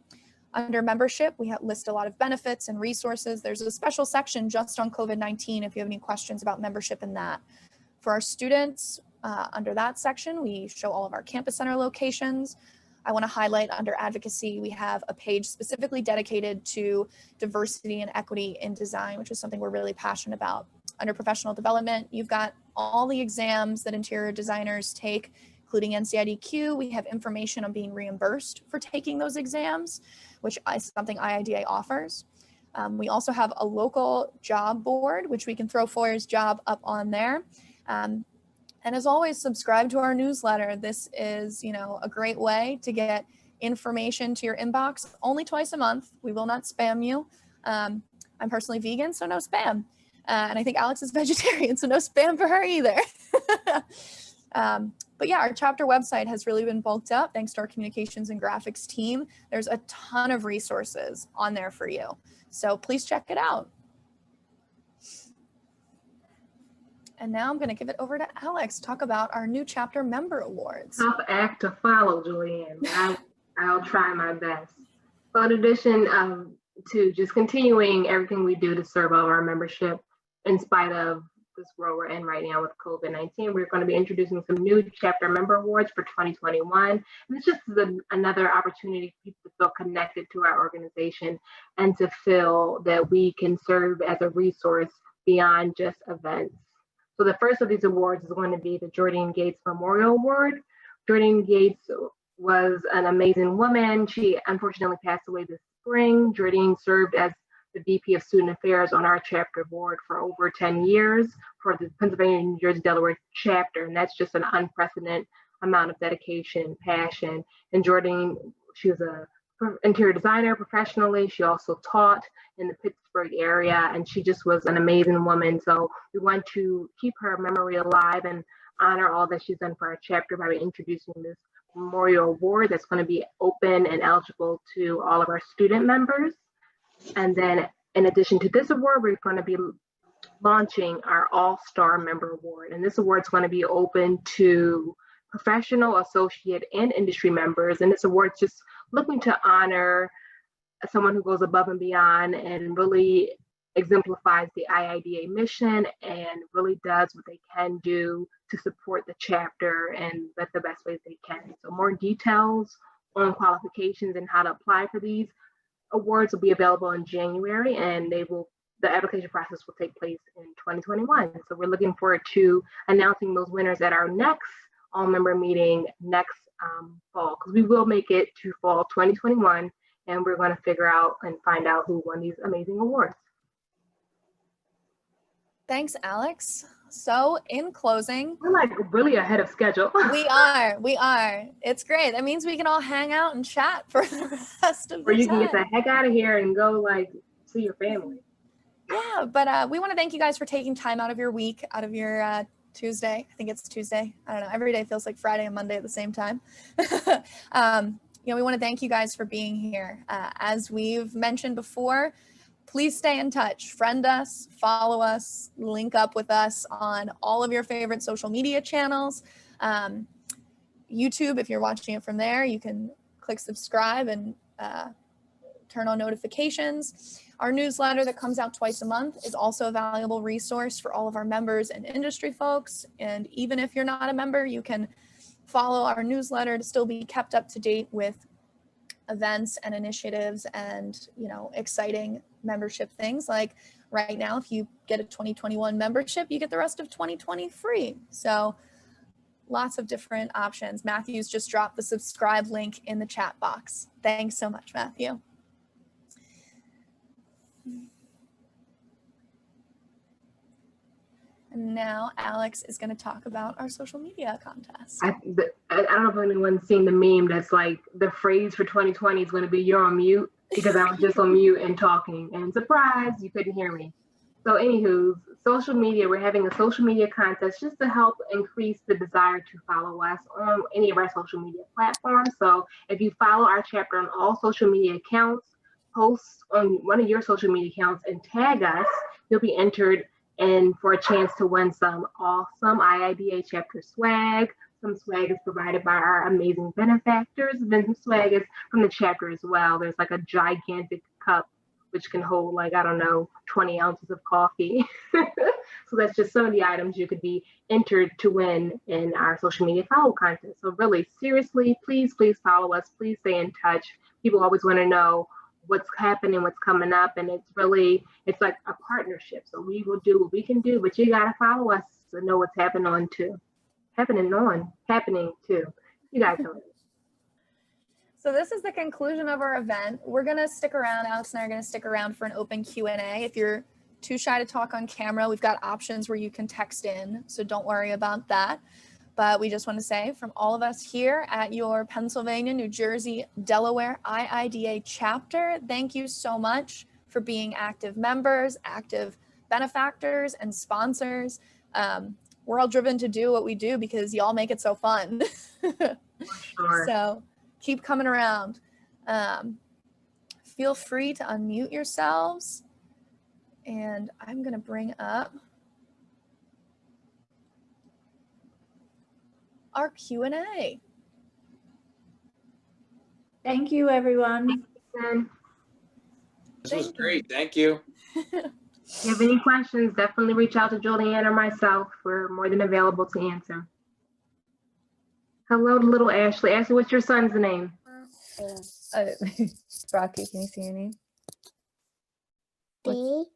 Under membership, we list a lot of benefits and resources. There's a special section just on COVID-19 if you have any questions about membership in that. For our students, under that section, we show all of our campus center locations. I want to highlight under advocacy, we have a page specifically dedicated to diversity and equity in design, which is something we're really passionate about. Under professional development, you've got all the exams that interior designers take, including NCIDQ. We have information on being reimbursed for taking those exams, which is something IIDA offers. We also have a local job board, which we can throw Foyr's job up on there. And as always, subscribe to our newsletter. This is, a great way to get information to your inbox only twice a month. We will not spam you. I'm personally vegan, so no spam. And I think Alex is vegetarian, so no spam for her either. But yeah, our chapter website has really been bulked up thanks to our communications and graphics team. There's a ton of resources on there for you. So please check it out. And now I'm going to give it over to Alex to talk about our new chapter member awards. Tough act to follow, Julianne. I'll try my best. So in addition to just continuing everything we do to serve all of our membership, in spite of this world we're in right now with COVID-19, we're going to be introducing some new chapter member awards for 2021. And it's just another opportunity for people to feel connected to our organization and to feel that we can serve as a resource beyond just events. So the first of these awards is going to be the Jordan Gates Memorial Award. Jordan Gates was an amazing woman. She unfortunately passed away this spring. Jordan served as the VP of Student Affairs on our chapter board for over 10 years for the Pennsylvania, New Jersey, Delaware chapter. And that's just an unprecedented amount of dedication, passion. And Jordan, she was an interior designer professionally. She also taught in the Pittsburgh area, and she just was an amazing woman. So we want to keep her memory alive and honor all that she's done for our chapter by introducing this memorial award that's going to be open and eligible to all of our student members. And then in addition to this award, we're going to be launching our All-Star Member Award. And this award is going to be open to professional, associate, and industry members. And this award is just looking to honor someone who goes above and beyond and really exemplifies the IIDA mission and really does what they can do to support the chapter and the best ways they can. So more details on qualifications and how to apply for these awards will be available in January, and the application process will take place in 2021. So we're looking forward to announcing those winners at our next all-member meeting next fall, because we will make it to fall 2021, and we're going to figure out and find out who won these amazing awards. Thanks, Alex. So in closing, we're like really ahead of schedule. We are. It's great. That means we can all hang out and chat for the rest of the time. Or you can get the heck out of here and go see your family. Yeah, but we want to thank you guys for taking time out of your week, out of your Tuesday. I think it's Tuesday. I don't know. Every day feels like Friday and Monday at the same time. We want to thank you guys for being here. As we've mentioned before, please stay in touch, friend us, follow us, link up with us on all of your favorite social media channels. YouTube, if you're watching it from there, you can click subscribe and turn on notifications. Our newsletter that comes out twice a month is also a valuable resource for all of our members and industry folks. And even if you're not a member, you can follow our newsletter to still be kept up to date with events and initiatives and, exciting membership things. Like right now, if you get a 2021 membership, you get the rest of 2020 free. So lots of different options. Matthew's just dropped the subscribe link in the chat box. Thanks so much, Matthew. And now Alex is going to talk about our social media contest. I don't know if anyone's seen the meme that's like the phrase for 2020 is going to be "you're on mute," because I was just on mute and talking, and surprise, you couldn't hear me. So anywho, social media, we're having a social media contest just to help increase the desire to follow us on any of our social media platforms. So if you follow our chapter on all social media accounts, post on one of your social media accounts and tag us, you'll be entered and for a chance to win some awesome IIDA chapter swag, Some swag is provided by our amazing benefactors. Then some swag is from the chapter as well. There's like a gigantic cup which can hold like, I don't know, 20 ounces of coffee. So that's just some of the items you could be entered to win in our social media follow contest. So really, seriously, please follow us. Please stay in touch. People always want to know what's happening, what's coming up. And it's like a partnership. So we will do what we can do, but you got to follow us to know what's happening too. You guys know it. So this is the conclusion of our event. We're gonna stick around. Alex and I are gonna stick around for an open Q&A. If you're too shy to talk on camera, we've got options where you can text in, so don't worry about that. But we just want to say from all of us here at your Pennsylvania, New Jersey, Delaware IIDA chapter, thank you so much for being active members, active benefactors, and sponsors. We're all driven to do what we do because y'all make it so fun. Sure. So keep coming around. Feel free to unmute yourselves. And I'm going to bring up our Q&A. Thank you, everyone. This was great. Thank you. If you have any questions, definitely reach out to Julianne or myself. We're more than available to answer. Hello to little Ashley. Ashley, what's your son's name? Rocky, can you see your name? BROCK.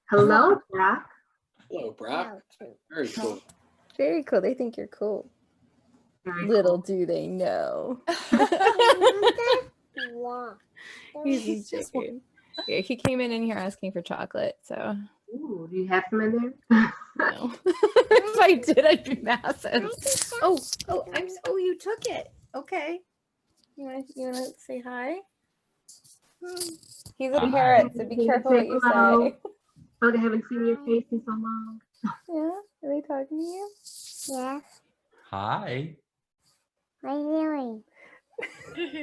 Hello, Brock. Hello, Brock. Very cool. Very cool. They think you're cool. Little do they know. He's just joking. Yeah, he came in here asking for chocolate, so. Ooh, do you have some in there? No. If I did, I'd be massive. Oh, you took it. Okay. You wanna say hi? He's a parrot, so be careful what you say. Oh, they haven't seen your face in so long. Yeah? Are they talking to you? Yes. Hi. What are you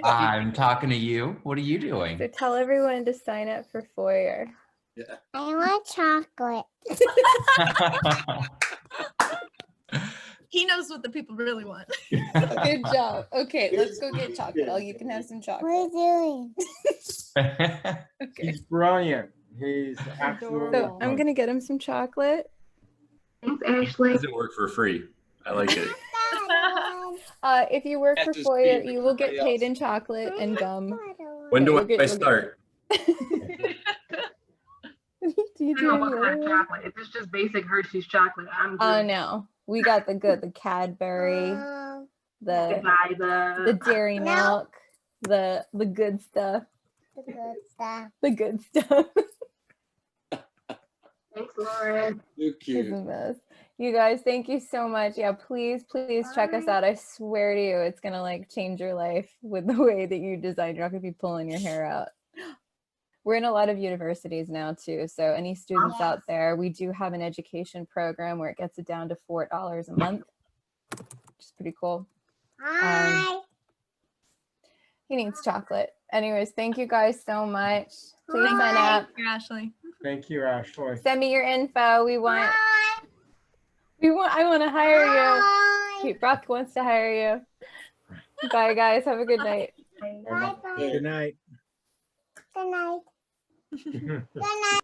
I'm talking to you. What are you doing? So tell everyone to sign up for Foyr. Yeah. I want chocolate. He knows what the people really want. Good job. Okay, let's go get chocolate. You can have some chocolate. What are you doing? He's brilliant. He's absolutely. So I'm gonna get him some chocolate. Thanks, Ashley. Doesn't work for free. I like it. If you work for That's just Foyr, being you will get everybody paid in chocolate and gum. When do You'll I start? Do you I do don't know any what other kind of one? chocolate. If it's just basic Hershey's chocolate, I'm good. Oh no, we got the Cadbury, the dairy milk, the good stuff. The good stuff. The good stuff. Thanks, Lauren. Too cute. He's the best. You guys, thank you so much. Yeah, please check us out. I swear to you, it's gonna like change your life with the way that you design. You're not gonna be pulling your hair out. We're in a lot of universities now too. So any students out there, we do have an education program where it gets it down to $4 a month, which is pretty cool. Hi. He needs chocolate. Anyways, thank you guys so much. Please sign up. Thank you, Ashley. Thank you, Ashley. Send me your info. I want to hire you. Brock wants to hire you. Bye guys. Have a good night. Bye. Good night. Good night. Good night.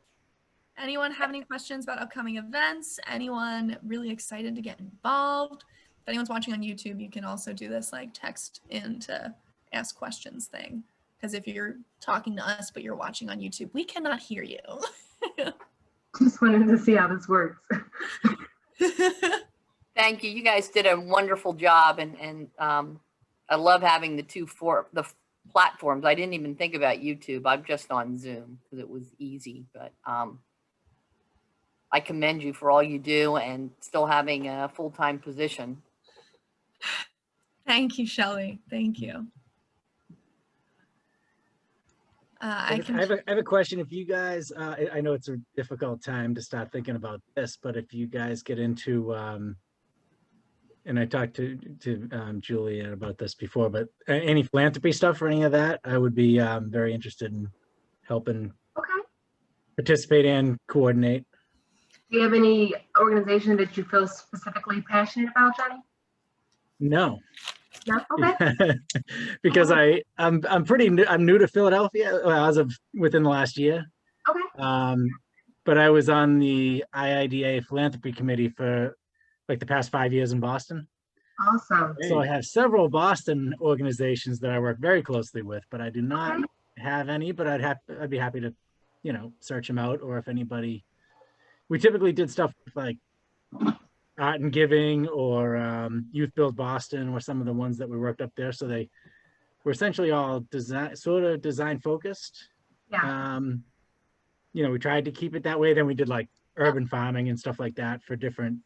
Anyone have any questions about upcoming events? Anyone really excited to get involved? If anyone's watching on YouTube, you can also do this like text in to ask questions thing. Because if you're talking to us, but you're watching on YouTube, we cannot hear you. Just wanted to see how this works. Thank you. You guys did a wonderful job, and I love having the platforms. I didn't even think about YouTube. I'm just on Zoom because it was easy, but I commend you for all you do and still having a full-time position. Thank you, Shelley. Thank you. I have a question. If you guys, I know it's a difficult time to start thinking about this, but if you guys get into, and I talked to Julia about this before, but any philanthropy stuff or any of that, I would be very interested in helping participate and coordinate. Do you have any organization that you feel specifically passionate about, Johnny? No. No? Okay. Because I'm pretty new, I'm new to Philadelphia as of within the last year. Okay. But I was on the IIDA philanthropy committee for like the past 5 years in Boston. Awesome. So I have several Boston organizations that I work very closely with, but I do not have any, but I'd be happy to, you know, search them out. Or if anybody, we typically did stuff like Art and Giving or Youth Build Boston were some of the ones that we worked up there. So they were essentially all design focused. Yeah. You know, we tried to keep it that way. Then we did like urban farming and stuff like that for different,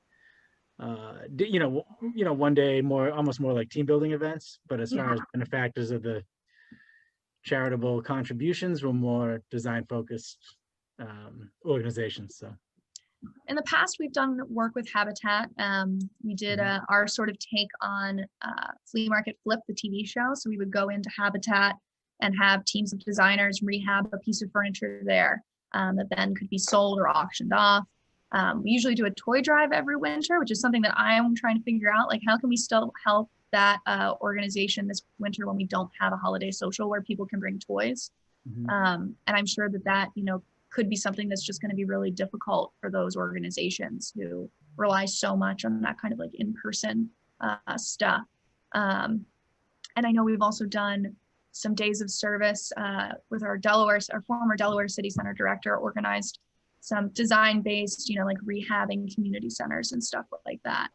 you know, one day almost more like team building events. But as far as benefactors of the charitable contributions, were more design focused organizations. So. In the past, we've done work with Habitat. We did our sort of take on Flea Market Flip, the TV show. So we would go into Habitat and have teams of designers rehab a piece of furniture there that then could be sold or auctioned off. We usually do a toy drive every winter, which is something that I'm trying to figure out. Like, how can we still help that organization this winter when we don't have a holiday social where people can bring toys? And I'm sure that, you know, could be something that's just going to be really difficult for those organizations who rely so much on that kind of like in-person stuff. And I know we've also done some days of service with our former Delaware City Center director, organized some design-based, you know, like rehabbing community centers and stuff like that.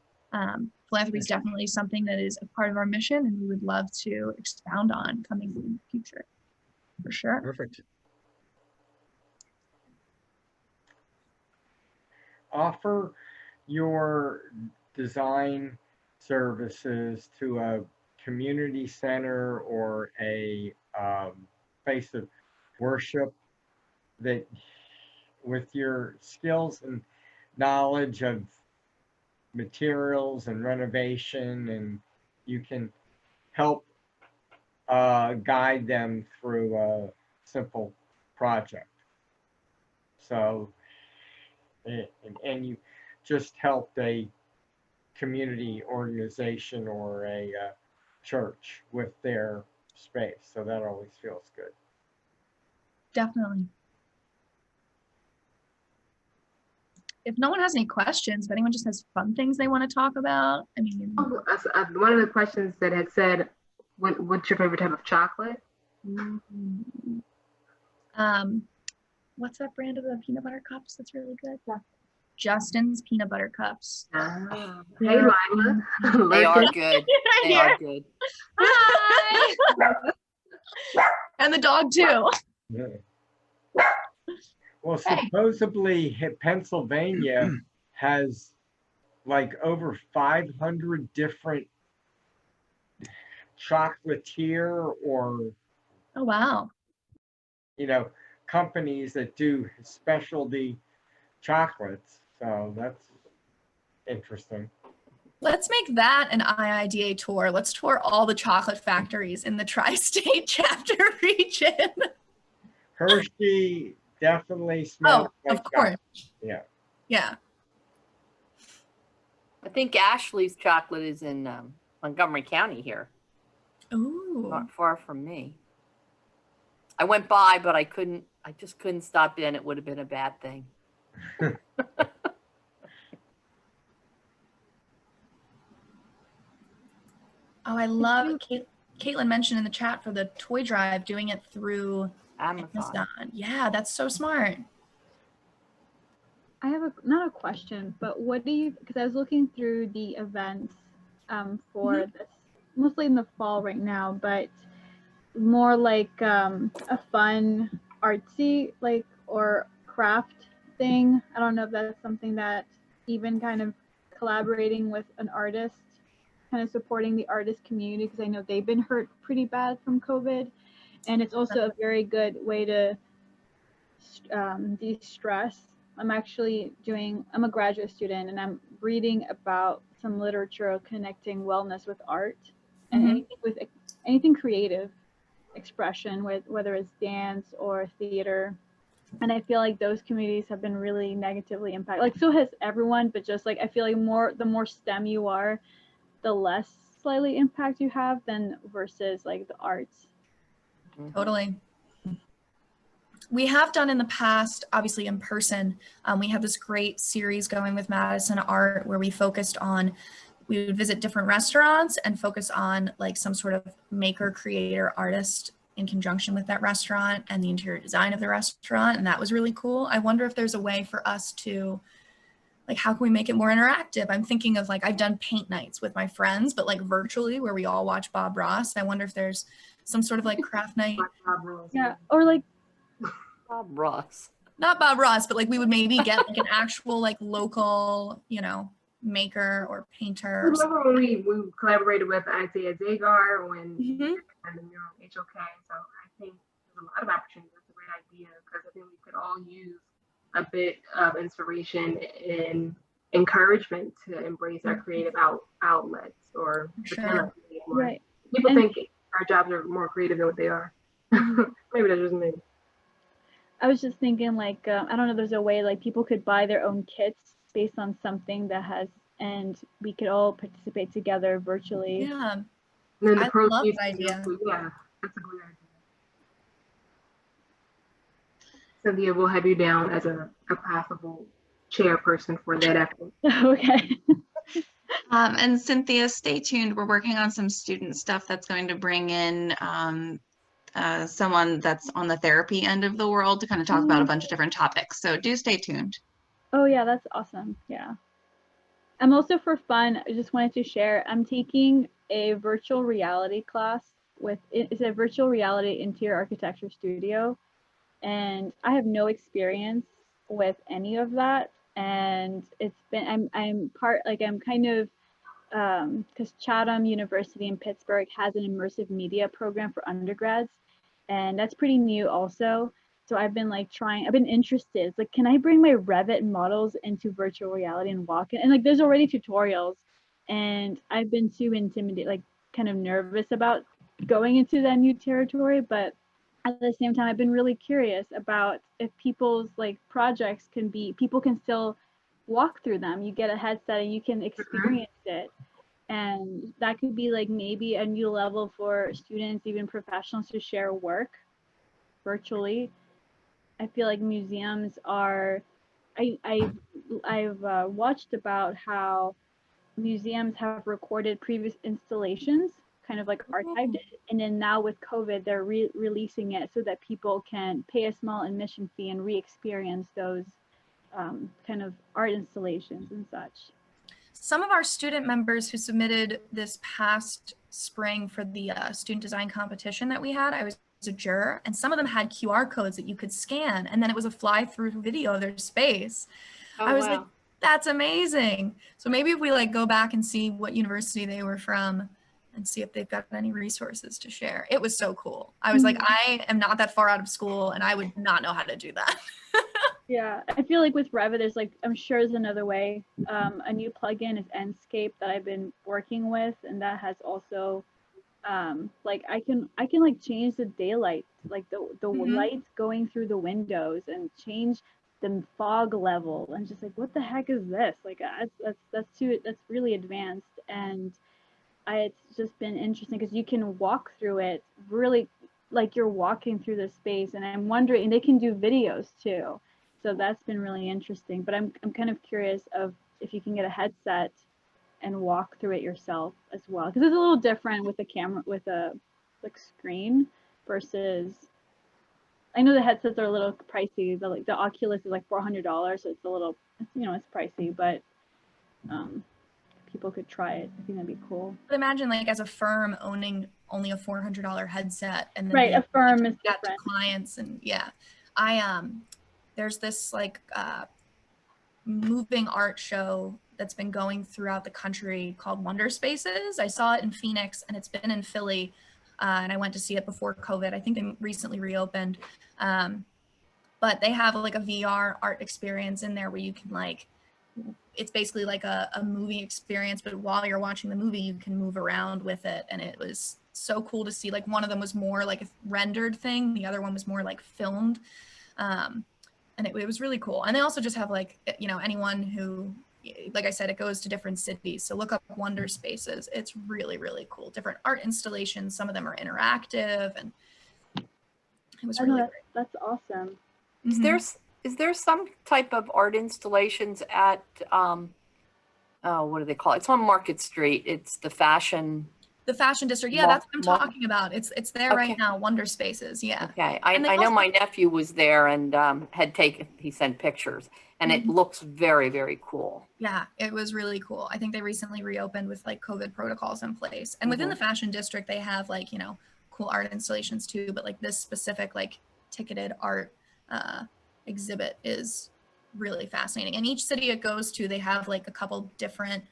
Philanthropy is definitely something that is a part of our mission, and we would love to expound on coming in the future, for sure. Perfect. Offer your design services to a community center or a place of worship that, with your skills and knowledge of materials and renovation, and you can help guide them through a simple project. So, and you just helped a community organization or a church with their space. So that always feels good. Definitely. If no one has any questions, if anyone just has fun things they want to talk about, I mean. One of the questions that had said, what's your favorite type of chocolate? What's that brand of the peanut butter cups that's really good? Justin's peanut butter cups. Hey, Lila. They are good. They are good. Hi. And the dog too. Yeah. Well, supposedly Pennsylvania has like over 500 different chocolatier or, oh wow, you know, companies that do specialty chocolates. So that's interesting. Let's make that an IIDA tour. Let's tour all the chocolate factories in the tri-state chapter region. Hershey definitely smells like of course. Chocolate. Yeah. I think Ashley's chocolate is in Montgomery County here. Ooh. Not far from me. I went by, but I just couldn't stop in. It would have been a bad thing. Oh, I love Caitlin mentioned in the chat for the toy drive, doing it through Amazon. Yeah, that's so smart. I have not a question, but what do you, because I was looking through the events for this, mostly in the fall right now, but more like a fun artsy like or craft thing. I don't know if that's something that even kind of collaborating with an artist, kind of supporting the artist community, because I know they've been hurt pretty bad from COVID, and it's also a very good way to de-stress. I'm a graduate student, and I'm reading about some literature connecting wellness with art and anything creative expression, with whether it's dance or theater. And I feel like those communities have been really negatively impacted. Like, so has everyone, but just like, I feel like the more STEM you are, the less slightly impact you have than versus like the arts. Totally. We have done in the past, obviously in person, we have this great series going with Madison Art where we focused on, we would visit different restaurants and focus on like some sort of maker, creator, artist in conjunction with that restaurant and the interior design of the restaurant. And that was really cool. I wonder if there's a way for us to, like, how can we make it more interactive? I'm thinking of like, I've done paint nights with my friends, but like virtually where we all watch Bob Ross. I wonder if there's some sort of like craft night. Yeah, or like Bob Ross. Not Bob Ross, but like we would maybe get like an actual like local, maker or painter. Remember when we collaborated with Isaiah Zagar when and HOK? So I think there's a lot of opportunities. That's a great idea because I think we could all use a bit of inspiration and encouragement to embrace our creative outlets or pretend like we need more. Right. People think our jobs are more creative than what they are. Maybe that's just me. I was just thinking like, I don't know, there's a way like people could buy their own kits based on something that has, and we could all participate together virtually. Yeah. And then the I love that idea. Yeah, that's a great idea. Cynthia, we'll have you down as a possible chairperson for that effort. Okay. And Cynthia, stay tuned. We're working on some student stuff that's going to bring in someone that's on the therapy end of the world to kind of talk about a bunch of different topics. So do stay tuned. Oh yeah, that's awesome. Yeah. I'm also, for fun, I just wanted to share, I'm taking a virtual reality class it's a virtual reality interior architecture studio. And I have no experience with any of that. And it's been, I'm kind of, because Chatham University in Pittsburgh has an immersive media program for undergrads. And that's pretty new also. So I've been like I've been interested. It's like, can I bring my Revit models into virtual reality and walk in? And like, there's already tutorials. And I've been too intimidated, like kind of nervous about going into that new territory. But at the same time, I've been really curious about if people's like projects people can still walk through them. You get a headset and you can experience it. And that could be like maybe a new level for students, even professionals, to share work virtually. I feel like museums are, I've watched about how museums have recorded previous installations, kind of like archived it, and then now with COVID, they're releasing it so that people can pay a small admission fee and re-experience those kind of art installations and such. Some of our student members who submitted this past spring for the student design competition that we had, I was a juror, and some of them had QR codes that you could scan, and then it was a fly-through video of their space. I was like, that's amazing. So maybe if we like go back and see what university they were from and see if they've got any resources to share. It was so cool. I was like, I am not that far out of school and I would not know how to do that. Yeah, I feel like with Revit, there's like, I'm sure there's another way. A new plugin is Enscape that I've been working with, and that has also, like I can like change the daylight, like the lights going through the windows, and change the fog level, and just like, what the heck is this? Like that's really advanced, and it's just been interesting because you can walk through it really like you're walking through the space, and I'm wondering, and they can do videos too. So that's been really interesting, but I'm kind of curious of if you can get a headset and walk through it yourself as well, because it's a little different with a camera, with a like screen versus, I know the headsets are a little pricey, but like the Oculus is like $400, so it's a little, it's pricey, but people could try it. I think that'd be cool. But imagine like as a firm owning only a $400 headset, and then right, a firm is got to clients, and yeah, there's this like moving art show that's been going throughout the country called Wonder Spaces. I saw it in Phoenix, and it's been in Philly, and I went to see it before COVID. I think they recently reopened, but they have like a VR art experience in there where you can like, it's basically like a movie experience, but while you're watching the movie, you can move around with it. And it was so cool to see. Like one of them was more like a rendered thing. The other one was more like filmed. And it was really cool. And they also just have like, you know, anyone who, like I said, it goes to different cities. So look up Wonder Spaces. It's really, really cool. Different art installations. Some of them are interactive, and it was really great. That's awesome. Is there some type of art installations at oh, what do they call it? It's on Market Street. It's the fashion district. Yeah, that's what I'm talking about. It's there right now. Wonder Spaces. Yeah. Okay. I know my nephew was there and he sent pictures, and it looks very, very cool. Yeah, it was really cool. I think they recently reopened with like COVID protocols in place. And within the fashion district, they have like, you know, cool art installations too, but like this specific like ticketed art exhibit is really fascinating. And each city it goes to, they have like a couple different,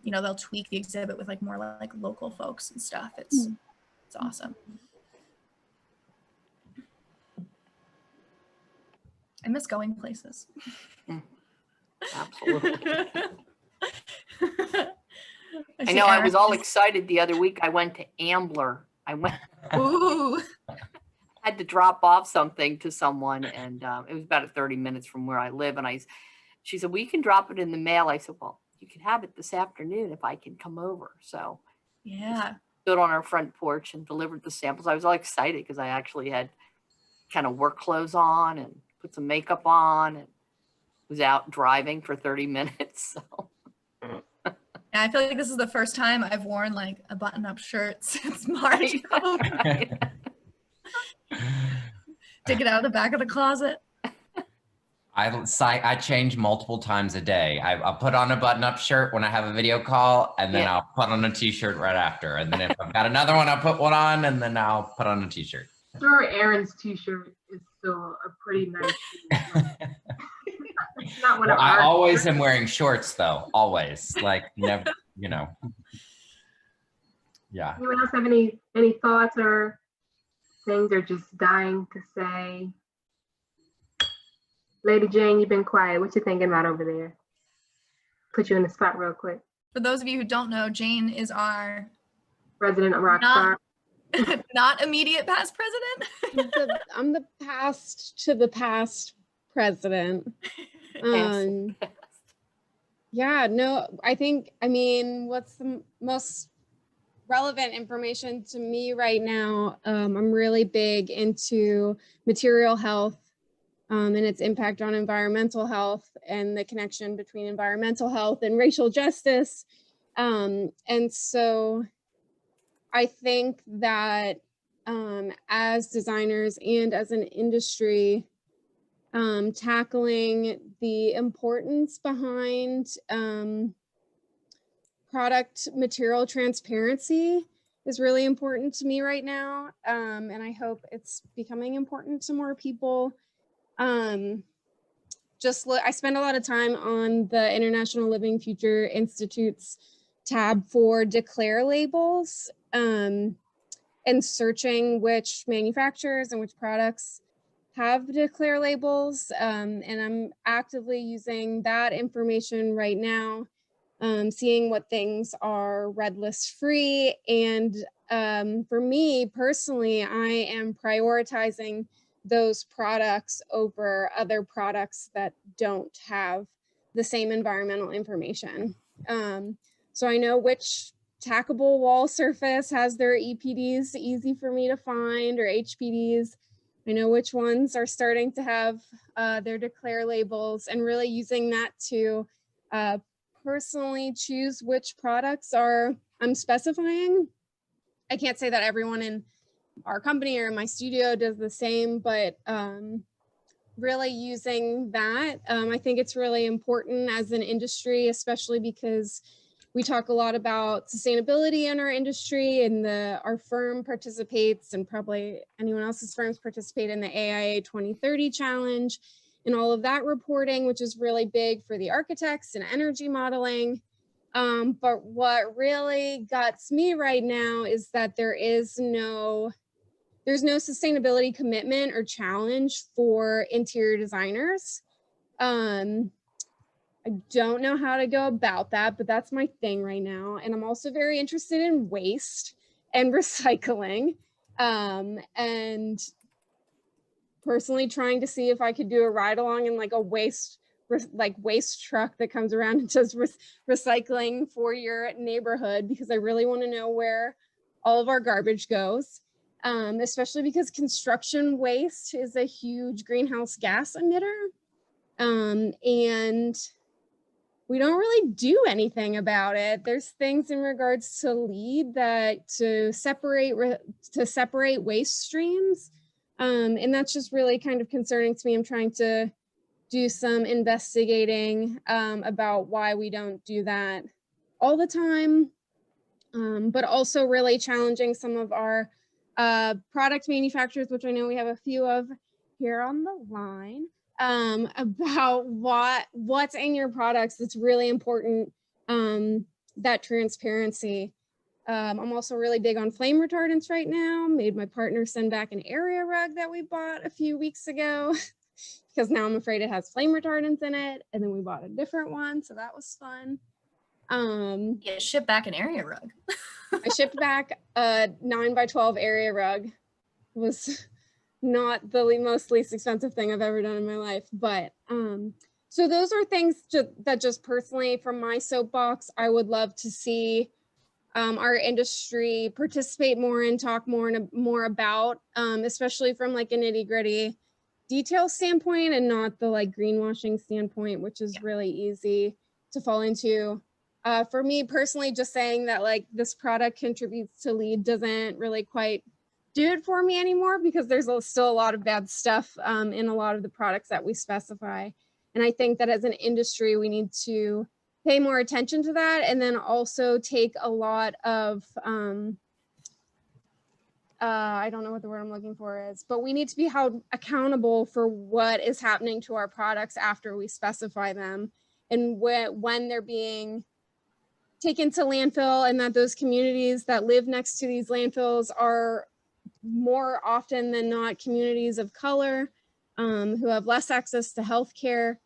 you know, they'll tweak the exhibit with like more like local folks and stuff. It's awesome. I miss going places. Absolutely. I know. I was all excited the other week. I went to Ambler. Ooh. Had to drop off something to someone, and it was about 30 minutes from where I live. And she said, "Well, you can drop it in the mail." I said, "Well, you can have it this afternoon if I can come over." So yeah, stood on our front porch and delivered the samples. I was all excited because I actually had kind of work clothes on and put some makeup on, and was out driving for 30 minutes. So. I feel like this is the first time I've worn like a button-up shirt since March. Take it out of the back of the closet. I change multiple times a day. I'll put on a button-up shirt when I have a video call, and then I'll put on a t-shirt right after. And then if I've got another one, I'll put one on, and then I'll put on a t-shirt. Sure, Aaron's t-shirt is still a pretty nice not one of I ours. always am wearing shorts though, always. Like never, you know. Yeah. Anyone else have any thoughts or things they're just dying to say? Lady Jane, you've been quiet. What you thinking about over there? Put you in the spot real quick. For those of you who don't know, Jane is our President of Rockstar. Not immediate past president. I'm the past to the past president. Yeah, no, I mean, what's the most relevant information to me right now? I'm really big into material health and its impact on environmental health and the connection between environmental health and racial justice. And so I think that as designers and as an industry, tackling the importance behind product material transparency is really important to me right now. And I hope it's becoming important to more people. I spend a lot of time on the International Living Future Institute's tab for declare labels and searching which manufacturers and which products have declare labels. And I'm actively using that information right now, seeing what things are red list free. And for me personally, I am prioritizing those products over other products that don't have the same environmental information. So I know which tackable wall surface has their EPDs easy for me to find, or HPDs. I know which ones are starting to have their declare labels, and really using that to personally choose which products I'm specifying. I can't say that everyone in our company or in my studio does the same, but really using that, I think it's really important as an industry, especially because we talk a lot about sustainability in our industry, and our firm participates, and probably anyone else's firms participate in the AIA 2030 challenge and all of that reporting, which is really big for the architects and energy modeling. But what really guts me right now is that there's no sustainability commitment or challenge for interior designers. I don't know how to go about that, but that's my thing right now. And I'm also very interested in waste and recycling. And personally trying to see if I could do a ride along in like a waste truck that comes around and does recycling for your neighborhood, because I really want to know where all of our garbage goes, especially because construction waste is a huge greenhouse gas emitter. And we don't really do anything about it. There's things in regards to LEED that to separate waste streams. And that's just really kind of concerning to me. I'm trying to do some investigating about why we don't do that all the time, but also really challenging some of our product manufacturers, which I know we have a few of here on the line, about what's in your products. That's really important, that transparency. I'm also really big on flame retardants right now. Made my partner send back an area rug that we bought a few weeks ago because now I'm afraid it has flame retardants in it. And then we bought a different one, so that was fun. Yeah, ship back an area rug. I shipped back a 9x12 area rug. It was not the least expensive thing I've ever done in my life, but so those are things that just personally from my soapbox, I would love to see our industry participate more and talk more about, especially from like a nitty-gritty detail standpoint and not the like greenwashing standpoint, which is really easy to fall into. For me personally, just saying that like this product contributes to LEED doesn't really quite do it for me anymore, because there's still a lot of bad stuff in a lot of the products that we specify. And I think that as an industry, we need to pay more attention to that, and then also take a lot of, I don't know what the word I'm looking for is, but we need to be held accountable for what is happening to our products after we specify them, and when they're being taken to landfill, and that those communities that live next to these landfills are more often than not communities of color, who have less access to healthcare.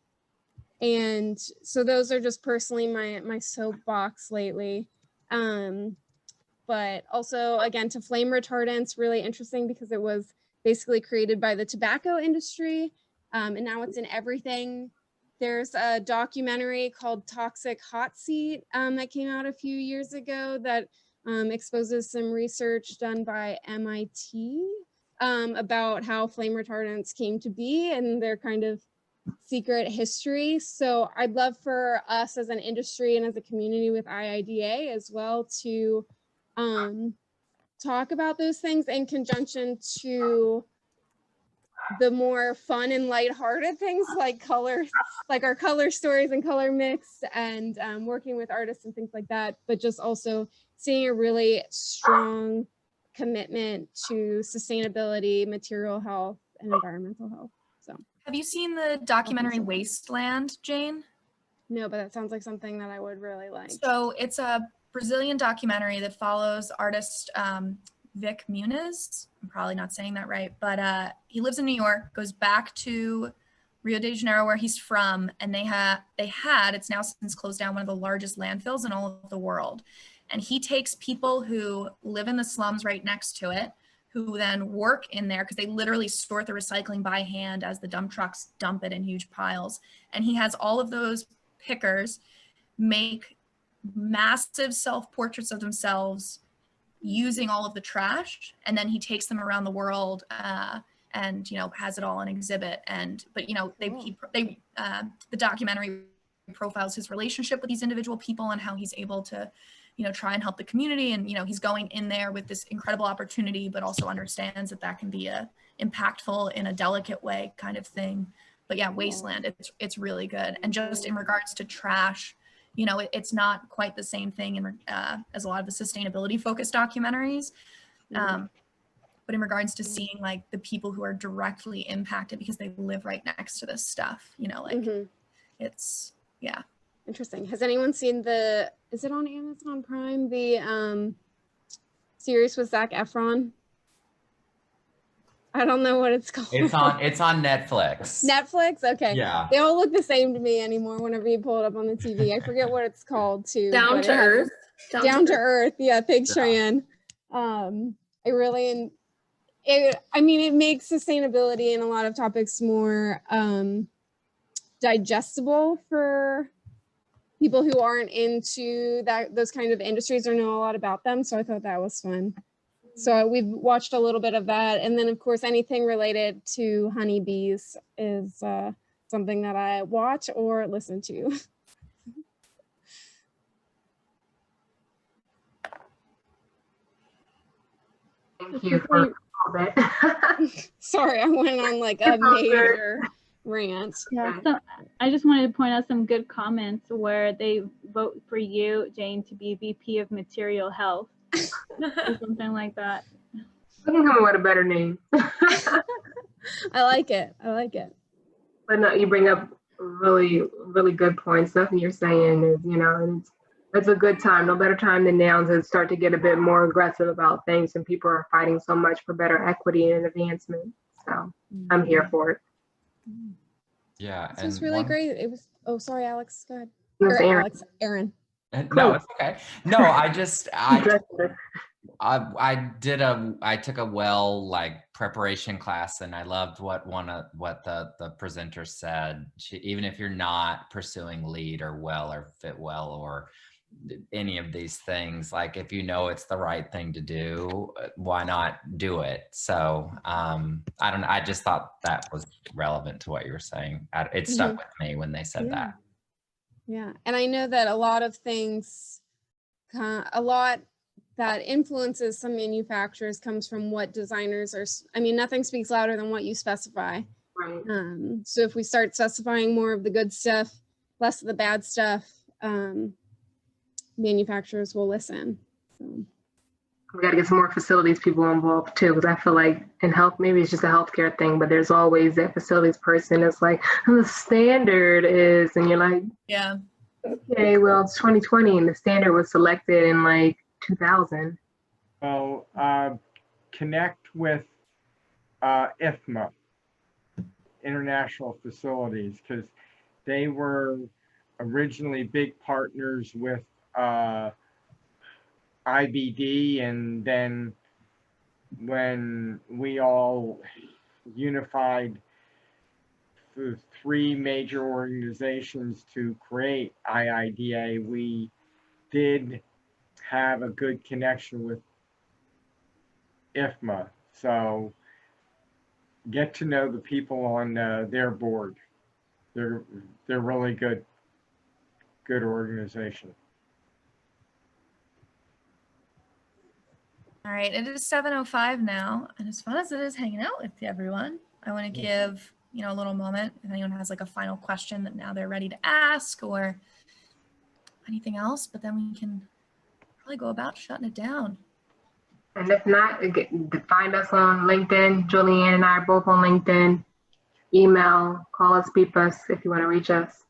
And so those are just personally my soapbox lately. But also, again, to flame retardants, really interesting because it was basically created by the tobacco industry, and now it's in everything. There's a documentary called Toxic Hot Seat that came out a few years ago that exposes some research done by MIT about how flame retardants came to be and their kind of secret history. So I'd love for us as an industry and as a community with IIDA as well to talk about those things in conjunction to the more fun and lighthearted things like color, like our color stories and color mix, and working with artists and things like that, but just also seeing a really strong commitment to sustainability, material health, and environmental health. So have you seen the documentary Wasteland, Jane? No, but that sounds like something that I would really like. So it's a Brazilian documentary that follows artist Vic Muniz. I'm probably not saying that right, but he lives in New York, goes back to Rio de Janeiro where he's from, and they had, it's now since closed down, one of the largest landfills in all of the world. And he takes people who live in the slums right next to it, who then work in there because they literally sort the recycling by hand as the dump trucks dump it in huge piles. And he has all of those pickers make massive self-portraits of themselves using all of the trash, and then he takes them around the world and has it all on exhibit. And but the documentary profiles his relationship with these individual people and how he's able to try and help the community. And he's going in there with this incredible opportunity, but also understands that can be a impactful in a delicate way kind of thing. But yeah, Wasteland, it's really good. And just in regards to trash, it's not quite the same thing as a lot of the sustainability focused documentaries. But in regards to seeing like the people who are directly impacted because they live right next to this stuff, it's, yeah. Interesting. Has anyone seen is it on Amazon Prime, the series with Zac Efron? I don't know what it's called. It's on Netflix. Netflix? Okay. Yeah. They all look the same to me anymore whenever you pull it up on the TV. I forget what it's called too. Down to Earth. Down to Earth. Yeah, thanks, Cheyenne. I really I mean, it makes sustainability and a lot of topics more digestible for people who aren't into those kind of industries or know a lot about them. So I thought that was fun. So we've watched a little bit of that. And then of course, anything related to honeybees is something that I watch or listen to. Thank you for all that. Sorry, I went on like a major rant. Yeah, so I just wanted to point out some good comments where they vote for you, Jane, to be VP of Material Health or something like that. We can come up with a better name. I like it. I like it. But no, you bring up really, really good points. Nothing you're saying is, you know, and it's a good time. No better time than now to start to get a bit more aggressive about things, and people are fighting so much for better equity and advancement. So I'm here for it. Yeah. This was really great. It was, oh, sorry, Alex, go ahead. No, Or Aaron. Alex, Aaron. No, it's okay. No, I took a preparation class, and I loved what the presenter said. Even if you're not pursuing LEED or WELL or Fit Well or any of these things, like if you know it's the right thing to do, why not do it? So I don't know, I just thought that was relevant to what you were saying. It stuck with me when they said that. Yeah, and I know that a lot of things, a lot that influences some manufacturers comes from what designers are, I mean, nothing speaks louder than what you specify. Right. So if we start specifying more of the good stuff, less of the bad stuff, manufacturers will listen. So. We got to get some more facilities people involved too, because I feel like in health, maybe it's just a healthcare thing, but there's always that facilities person that's like, the standard is, and you're like, yeah, okay, well, it's 2020 and the standard was selected in like 2000. Well, connect with IFMA, International Facilities, because they were originally big partners with IBD, and then when we all unified the 3 major organizations to create IIDA, we did have a good connection with IFMA. So get to know the people on their board. They're really good organization. All right, it is 7:05 now, and as fun as it is hanging out with everyone, I want to give a little moment if anyone has like a final question that now they're ready to ask or anything else, but then we can probably go about shutting it down. And if not, find us on LinkedIn. Julianne and I are both on LinkedIn. Email, call us, beep us if you want to reach us.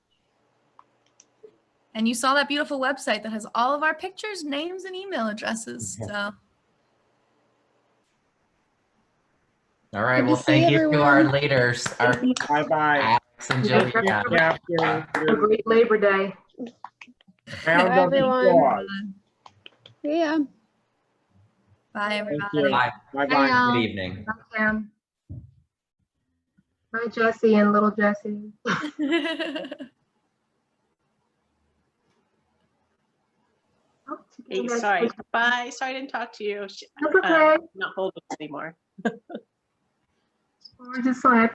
And you saw that beautiful website that has all of our pictures, names, and email addresses. So. All right. Well, thank you to our leaders, our bye-bye, Alex and Julianne. Have a great Labor Day. Bye, everyone. See ya. Bye, everybody. Bye. Bye. Good evening. Bye, Cam. Bye, Jesse and little Jesse. Hey, sorry. Bye. Sorry I didn't talk to you. That's okay. Not holding anymore. We're just so happy